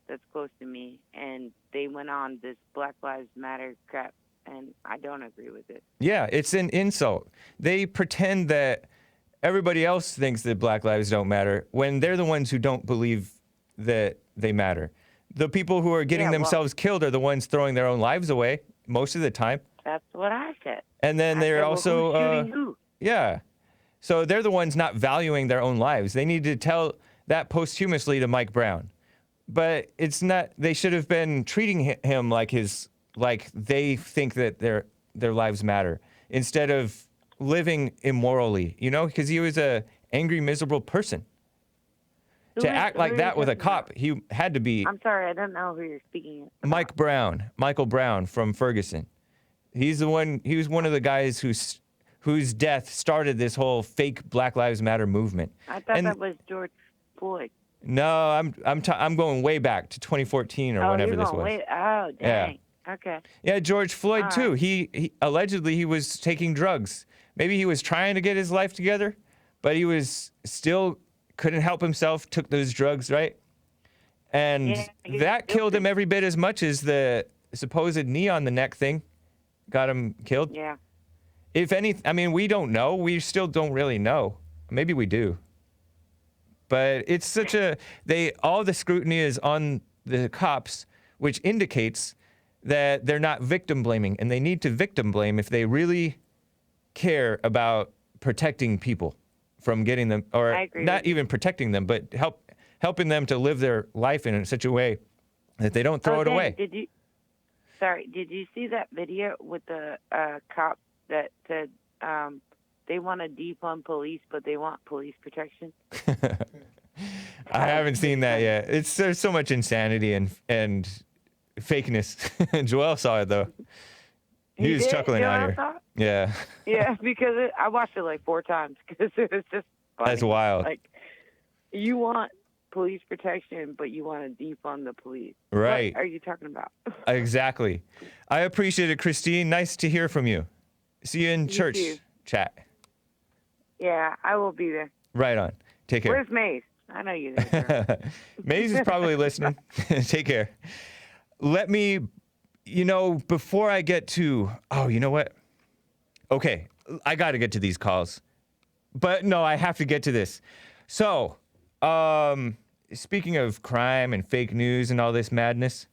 that's close to me, and they went on this Black Lives Matter crap, and I don't agree with it. Yeah, it's an insult. They pretend that everybody else thinks that Black lives don't matter when they're the ones who don't believe that they matter. The people who are getting themselves killed are the ones throwing their own lives away most of the time. That's what I said. And then they're also... who's shooting who? Yeah. So they're the ones not valuing their own lives. They need to tell that posthumously to Mike Brown. But it's not, they should have been treating him like they think that their lives matter instead of living immorally, because he was a angry, miserable person. To act like that with a cop, he had to be... I'm sorry, I don't know who you're speaking about. Michael Brown from Ferguson. He was one of the guys whose death started this whole fake Black Lives Matter movement. I thought that was George Floyd. No, I'm going way back to 2014 or whenever this was. Oh, dang. Yeah. Okay. Yeah, George Floyd too. He allegedly he was taking drugs. Maybe he was trying to get his life together, but he was still couldn't help himself, took those drugs, right? And that killed him every bit as much as the supposed knee on the neck thing got him killed. Yeah. If any, I mean, we don't know. We still don't really know. Maybe we do. But it's such all the scrutiny is on the cops, which indicates that they're not victim blaming, and they need to victim blame if they really care about protecting people from getting them, or not even protecting them, but helping them to live their life in such a way that they don't throw it away. Did you see that video with the cop that said they want to defund police, but they want police protection? I haven't seen that yet. There's so much insanity and fakeness. Joel saw it though. He was chuckling out here. Yeah. Yeah, because I watched it like 4 times because it was just funny. That's wild. Like, you want police protection, but you want to defund the police. Right. What are you talking about? Exactly. I appreciate it, Christine. Nice to hear from you. See you in church chat. Yeah, I will be there. Right on. Take care. Where's Maze? I know you're there. Maze is probably listening. Take care. Let me, before I get to, you know what? Okay, I got to get to these calls. But no, I have to get to this. So, speaking of crime and fake news and all this madness,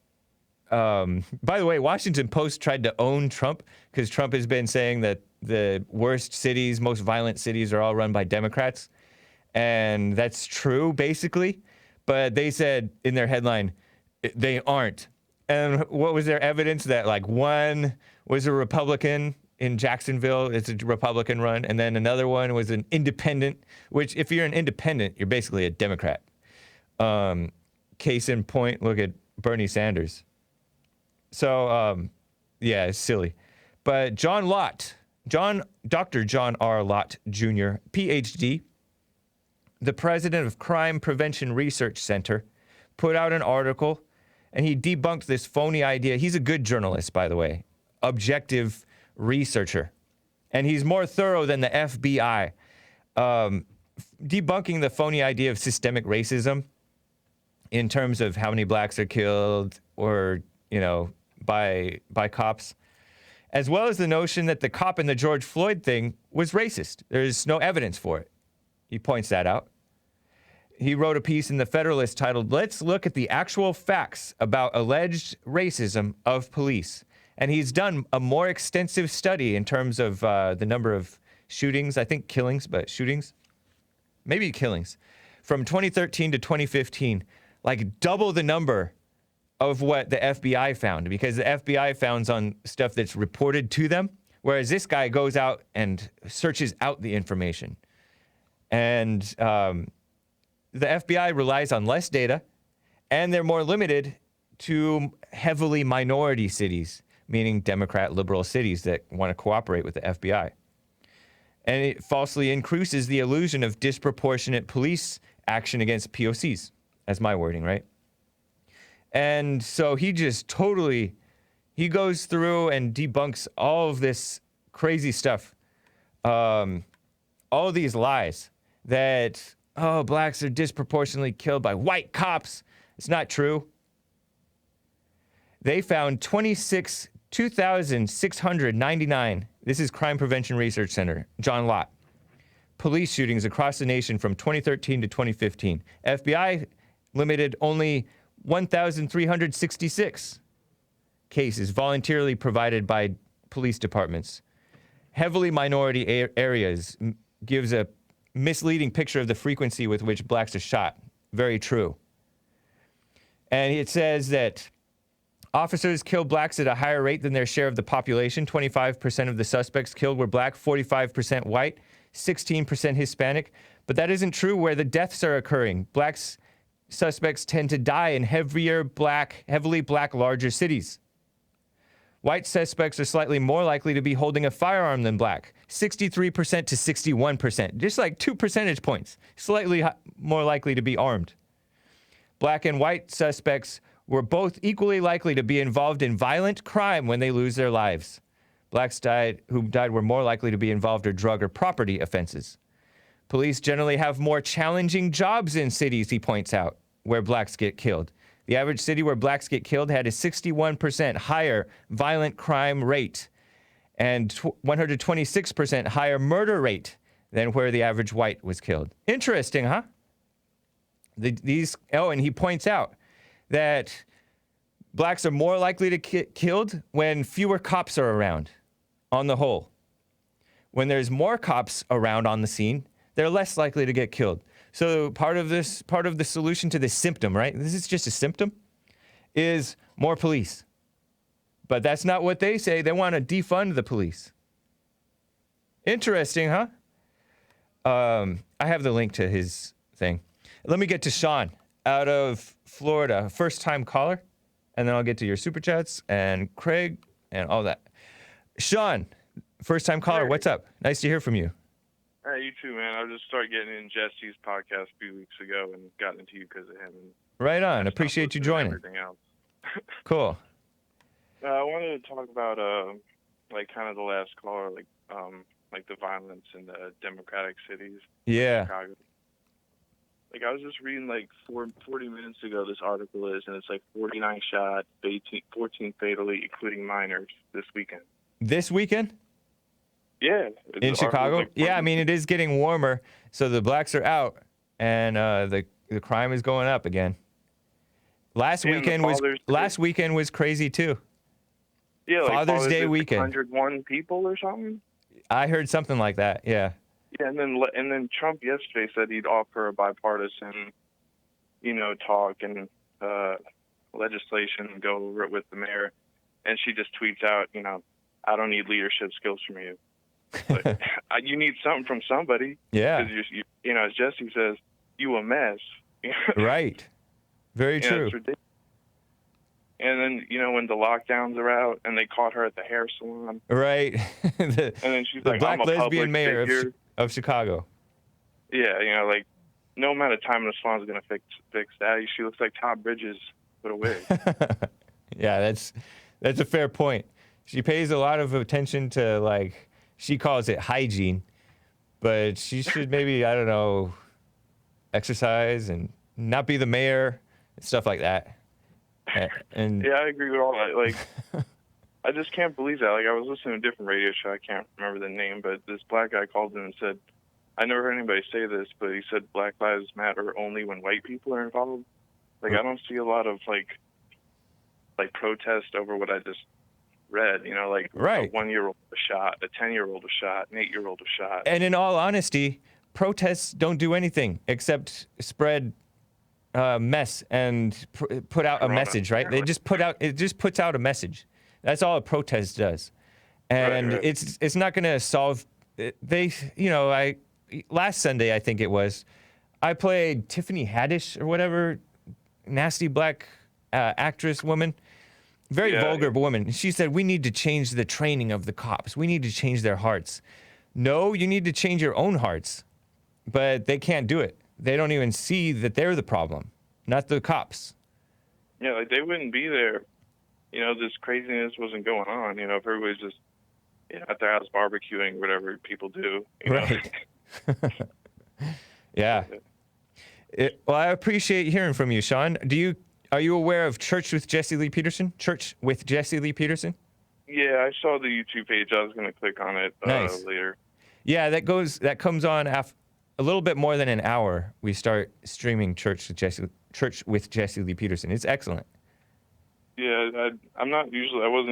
by the way, Washington Post tried to own Trump because Trump has been saying that the worst cities, most violent cities are all run by Democrats. And that's true, basically. But they said in their headline, they aren't. And what was their evidence? That like one was a Republican in Jacksonville, it's a Republican run, and then another one was an independent, which if you're an independent, you're basically a Democrat. Case in point, look at Bernie Sanders. So, yeah, it's silly. But John Lott, Dr. John R. Lott Jr., PhD, the president of Crime Prevention Research Center, put out an article, and he debunked this phony idea. He's a good journalist, by the way, objective researcher, and he's more thorough than the FBI, debunking the phony idea of systemic racism in terms of how many blacks are killed or, you know, by cops, as well as the notion that the cop in the George Floyd thing was racist. There's no evidence for it. He points that out. He wrote a piece in the Federalist titled, "Let's Look at the Actual Facts About Alleged Racism of Police." And he's done a more extensive study in terms of the number of shootings, I think killings, but shootings, maybe killings, from 2013 to 2015, like double the number of what the FBI found, because the FBI founds on stuff that's reported to them, whereas this guy goes out and searches out the information. And the FBI relies on less data, and they're more limited to heavily minority cities, meaning Democrat liberal cities that want to cooperate with the FBI. And it falsely increases the illusion of disproportionate police action against POCs, as my wording, right? And so he just totally, he goes through and debunks all of this crazy stuff, all of these lies that, oh, blacks are disproportionately killed by white cops. It's not true. They found 2,699, this is Crime Prevention Research Center, John Lott, police shootings across the nation from 2013 to 2015. FBI limited only 1,366 cases voluntarily provided by police departments. Heavily minority areas gives a misleading picture of the frequency with which blacks are shot. Very true. And it says that officers kill blacks at a higher rate than their share of the population. 25% of the suspects killed were black, 45% white, 16% Hispanic. But that isn't true where the deaths are occurring. Blacks suspects tend to die in heavily black, larger cities. White suspects are slightly more likely to be holding a firearm than black, 63% to 61%, just like 2 percentage points, slightly more likely to be armed. Black and white suspects were both equally likely to be involved in violent crime when they lose their lives. Blacks who died were more likely to be involved in drug or property offenses. Police generally have more challenging jobs in cities, he points out, where blacks get killed. The average city where blacks get killed had a 61% higher violent crime rate and 126% higher murder rate than where the average white was killed. Interesting, huh? And he points out that blacks are more likely to get killed when fewer cops are around, on the whole. When there's more cops around on the scene, they're less likely to get killed. So part of the solution to this symptom, right? This is just a symptom, is more police. But that's not what they say. They want to defund the police. Interesting, huh? I have the link to his thing. Let me get to Sean out of Florida, first-time caller, and then I'll get to your super chats and Craig and all that. Sean, first-time caller, what's up? Nice to hear from you. Hey, you too, man. I just started getting in Jesse's podcast a few weeks ago and got into you because of him. Right on. Appreciate you joining. Everything else. Cool. I wanted to talk about like kind of the last caller, like the violence in the Democratic cities. Yeah. Chicago. Like I was just reading like 40 minutes ago. This article is, and it's like 49 shot, 14 fatally, including minors this weekend. This weekend? Yeah. In Chicago? Like, Yeah, I mean, it is getting warmer, so the blacks are out, and the crime is going up again. Last weekend was crazy too. Yeah, like Father's Day Day weekend. 101 people or something. I heard something like that. Yeah. Yeah, and then Trump yesterday said he'd offer a bipartisan, talk and legislation and go over it with the mayor, and she just tweets out, I don't need leadership skills from you. But you need something from somebody. Yeah. Because as Jesse says, you a mess. Right. Very true. It's ridiculous. And then, when the lockdowns are out and they caught her at the hair salon. Right. And then she's the like, black I'm a lesbian public mayor figure. of Chicago. Yeah, no amount of time in the salon is going to fix that. She looks like Todd Bridges with a wig. Yeah, that's a fair point. She pays a lot of attention to, she calls it hygiene, but she should maybe, I don't know, exercise and not be the mayor and stuff like that. And yeah, I agree with all that. I just can't believe that. I was listening to a different radio show. I can't remember the name, but this black guy called in and said, I never heard anybody say this, but he said Black Lives Matter only when white people are involved. I don't see a lot of, protest over what I just read, right. A 1-year-old a shot, a 10-year-old a shot, an 8-year-old a shot. And in all honesty, protests don't do anything except spread mess and put out a message, right? It just puts out a message. That's all a protest does. And right. it's not going to solve last Sunday I think it was, I played Tiffany Haddish or whatever, nasty black actress woman, very vulgar woman. She said, we need to change the training of the cops. We need to change their hearts. No, you need to change your own hearts. But they can't do it. They don't even see that they're the problem, not the cops. Yeah, they wouldn't be there. This craziness wasn't going on. If everybody's just at their house barbecuing, whatever people do. Right. Yeah. Well, I appreciate hearing from you, Sean. Are you aware of Church with Jesse Lee Peterson? Church with Jesse Lee Peterson? Yeah, I saw the YouTube page. I was going to click on it later. Yeah, that comes on after a little bit more than an hour. We start streaming Church with Jesse Lee Peterson. It's excellent. Yeah, I wasn't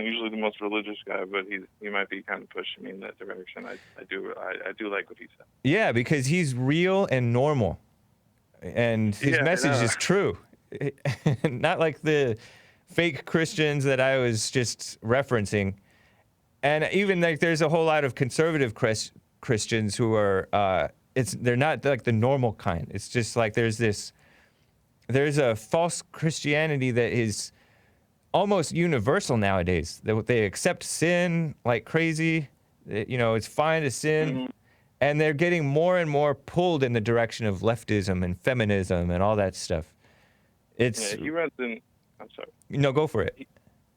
usually the most religious guy, but he might be kind of pushing me in that direction. I do like what he said. Yeah, because he's real and normal, and his message is true. Not like the fake Christians that I was just referencing. And even there's a whole lot of conservative Christians who are they're not like the normal kind. It's just like there's a false Christianity that is almost universal nowadays. They accept sin like crazy. It's fine to sin. Mm-hmm. And they're getting more and more pulled in the direction of leftism and feminism and all that stuff. He runs in. I'm sorry. No, go for it.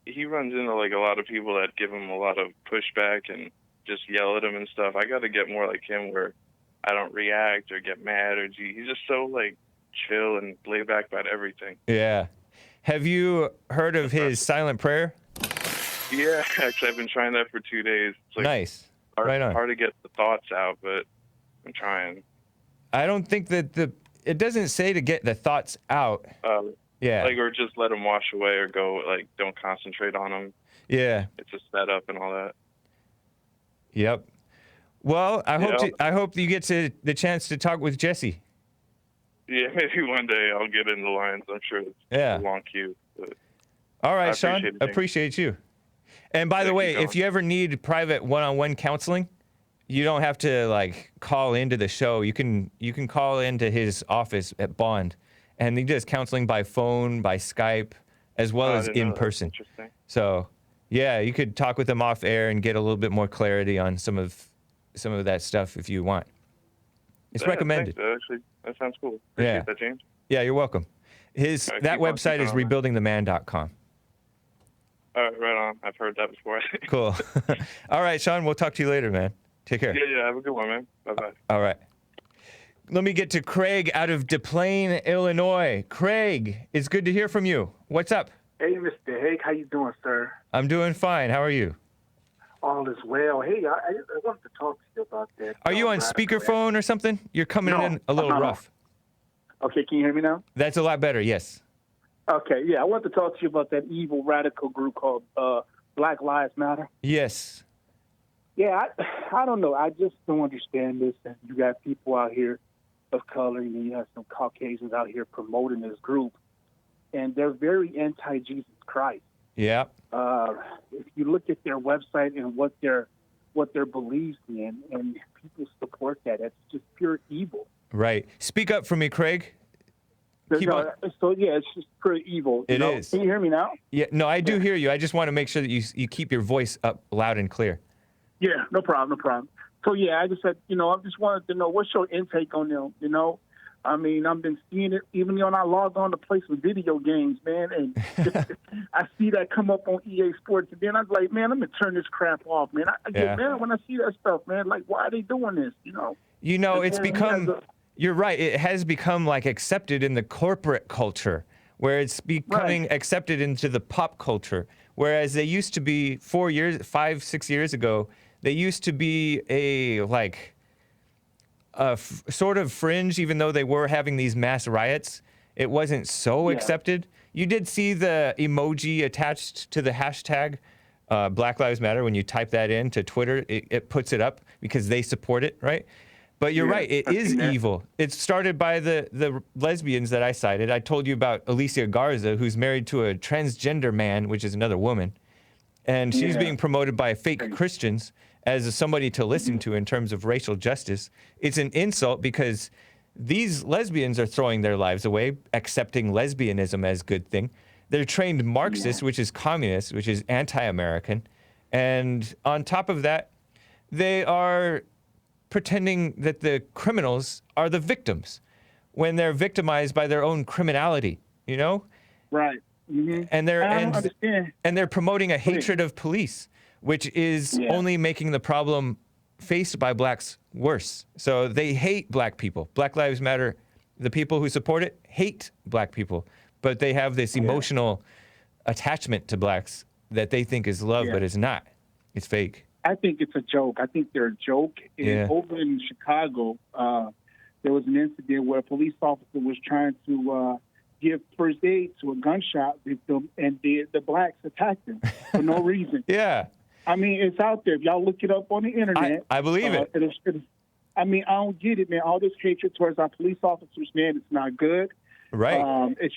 He runs into a lot of people that give him a lot of pushback and just yell at him and stuff. I got to get more like him, where I don't react or get mad or he's just so chill and laid back about everything. Yeah. Have you heard of his silent prayer? Yeah, actually, I've been trying that for 2 days. It's nice. Right on. Hard to get the thoughts out, but I'm trying. I don't think that it doesn't say to get the thoughts out. Yeah. Or just let them wash away or go, don't concentrate on them. Yeah. It's a setup and all that. Yep. Well, I hope you get the chance to talk with Jesse. Yeah, maybe one day I'll get in the lines. I'm sure it's a long queue. But all right, Sean. Appreciate you. And by the way, if you ever need private one-on-one counseling, you don't have to call into the show. You can call into his office at Bond, and he does counseling by phone, by Skype, as well as in person. Interesting. So, yeah, you could talk with him off air and get a little bit more clarity on some of that stuff if you want. It's recommended. Actually, that sounds cool. Appreciate that, James. Yeah, you're welcome. That website is rebuildingtheman.com. All right, right on. I've heard that before. Cool. All right, Sean, we'll talk to you later, man. Take care. Yeah, have a good one, man. Bye-bye. All right. Let me get to Craig out of Des Plaines, Illinois. Craig, it's good to hear from you. What's up? Hey, Mr. Hake. How you doing, sir? I'm doing fine. How are you? All is well. Hey, I wanted to talk to you about that. Are you on speakerphone or something? You're coming in a little rough. Okay, can you hear me now? That's a lot better, yes. Okay, yeah, I wanted to talk to you about that evil radical group called Black Lives Matter. Yes. Yeah, I don't know. I just don't understand this. And you got people out here of color, and you have some Caucasians out here promoting this group, and they're very anti-Jesus Christ. Yeah. If you look at their website and what their beliefs in, and people support that, it's just pure evil. Right. Speak up for me, Craig. So yeah, it's just pure evil. It is. Can you hear me now? Yeah. No, I do hear you. I just want to make sure that you keep your voice up loud and clear. Yeah, no problem. So yeah, I just said, I just wanted to know what's your intake on them. I mean, I've been seeing it even when I log on to play some video games, man, and I see that come up on EA Sports, and then I'm like, man, I'm gonna turn this crap off, man. I get mad when I see that stuff, man. Like, why are they doing this? It's become. You're right. It has become like accepted in the corporate culture, where it's becoming accepted into the pop culture. Whereas they used to be 5, 6 years ago, they used to be a sort of fringe, even though they were having these mass riots. It wasn't so accepted. You did see the emoji attached to the hashtag Black Lives Matter. When you type that into Twitter, it puts it up because they support it, right? But you're right, it is evil. It's started by the lesbians that I cited. I told you about Alicia Garza, who's married to a transgender man, which is another woman. And she's being promoted by fake Christians as somebody to listen to in terms of racial justice. It's an insult because these lesbians are throwing their lives away, accepting lesbianism as a good thing. They're trained Marxists, which is communist, which is anti-American. And on top of that, they are pretending that the criminals are the victims when they're victimized by their own criminality, Right. Mm-hmm. And they're promoting a hatred of police, which is only making the problem faced by blacks worse. So they hate black people. Black Lives Matter, the people who support it hate black people, but they have this emotional attachment to blacks that they think is love, but it's not. It's fake. I think it's a joke. I think they're a joke. Over in Chicago, there was an incident where a police officer was trying to give first aid to a gunshot victim, and the blacks attacked him for no reason. Yeah. I mean, it's out there. If y'all look it up on the internet. I believe it. I mean, I don't get it, man. All this hatred towards our police officers, man, it's not good. Right. It's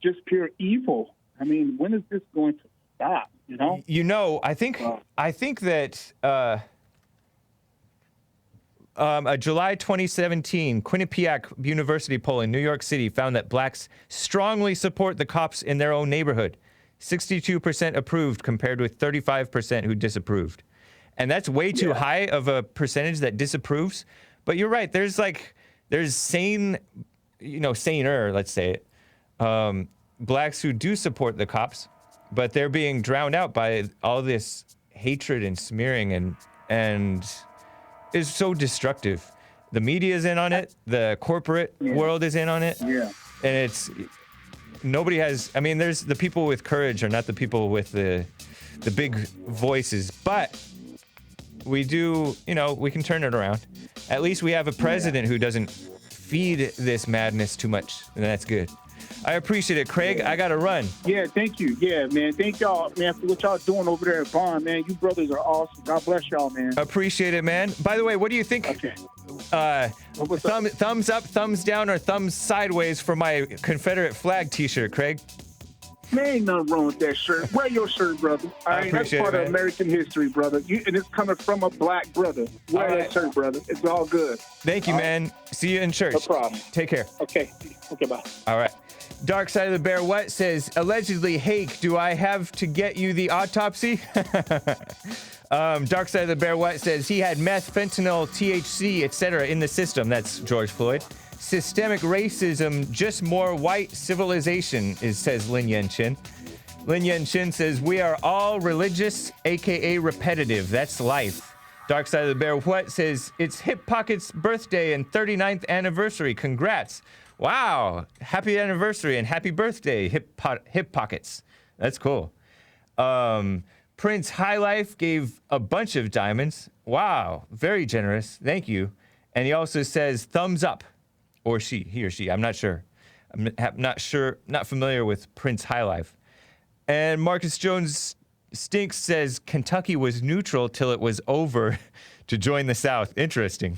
just pure evil. I mean, when is this going to stop? I think that a July 2017 Quinnipiac University poll in New York City found that blacks strongly support the cops in their own neighborhood. 62% approved compared with 35% who disapproved. And that's way too high of a percentage that disapproves. But you're right. There's saner, let's say it, blacks who do support the cops, but they're being drowned out by all this hatred and smearing and is so destructive. The media is in on it. The corporate world is in on it. Yeah. And there's the people with courage are not the people with the big voices, but we do, we can turn it around. At least we have a president who doesn't feed this madness too much, and that's good. I appreciate it, Craig. I got to run. Yeah, thank you. Yeah, man. Thank y'all, man, for what y'all doing over there at Bond, man. You brothers are awesome. God bless y'all, man. Appreciate it, man. By the way, what do you think? Okay. Thumbs up, thumbs down, or thumbs sideways for my Confederate flag T-shirt, Craig? Man, ain't nothing wrong with that shirt. Wear your shirt, brother. All right, that's part of American history, brother. And it's coming from a black brother. Wear that shirt, brother. It's all good. Thank you, man. See you in church. No problem. Take care. Okay, bye. All right. Dark Side of the Bear What says, allegedly, Hake, do I have to get you the autopsy? Dark Side of the Bear What says, he had meth, fentanyl, THC, etc. in the system. That's George Floyd. Systemic racism, just more white civilization, says Lin Yen Chin. Lin Yen Chin says, we are all religious, aka repetitive. That's life. Dark Side of the Bear What says, it's Hip Pocket's birthday and 39th anniversary. Congrats. Wow. Happy anniversary and happy birthday, Hip Pockets. That's cool. Prince High Life gave a bunch of diamonds. Wow, very generous. Thank you. And he also says thumbs up, or he or she. I'm not sure. Not familiar with Prince High Life. And Marcus Jones Stinks says Kentucky was neutral till it was over to join the South. Interesting.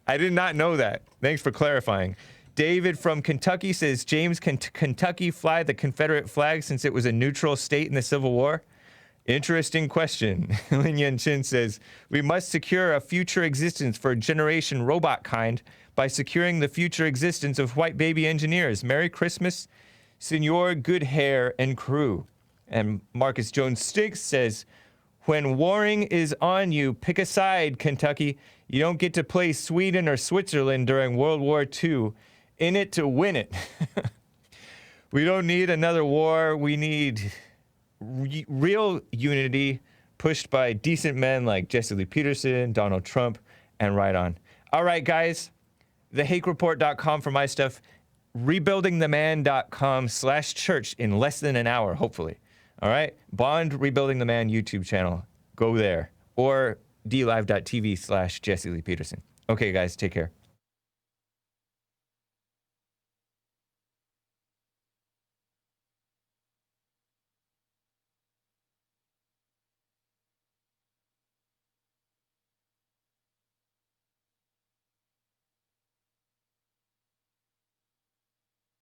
I did not know that. Thanks for clarifying. David from Kentucky says, James, can Kentucky fly the Confederate flag since it was a neutral state in the Civil War? Interesting question. Lin Yan Chin says, we must secure a future existence for generation robot kind by securing the future existence of white baby engineers. Merry Christmas, Senor Good Hair and crew. And Marcus Jones Stinks says, when warring is on you, pick a side, Kentucky. You don't get to play Sweden or Switzerland during World War II. In it to win it. We don't need another war. We need real unity pushed by decent men like Jesse Lee Peterson, Donald Trump, and right on. All right, guys. TheHakeReport.com for my stuff. RebuildingTheMan.com/church in less than an hour, hopefully. All right? Bond Rebuilding the Man YouTube channel. Go there. Or DLive.tv/Jesse Lee Peterson. Okay, guys. Take care.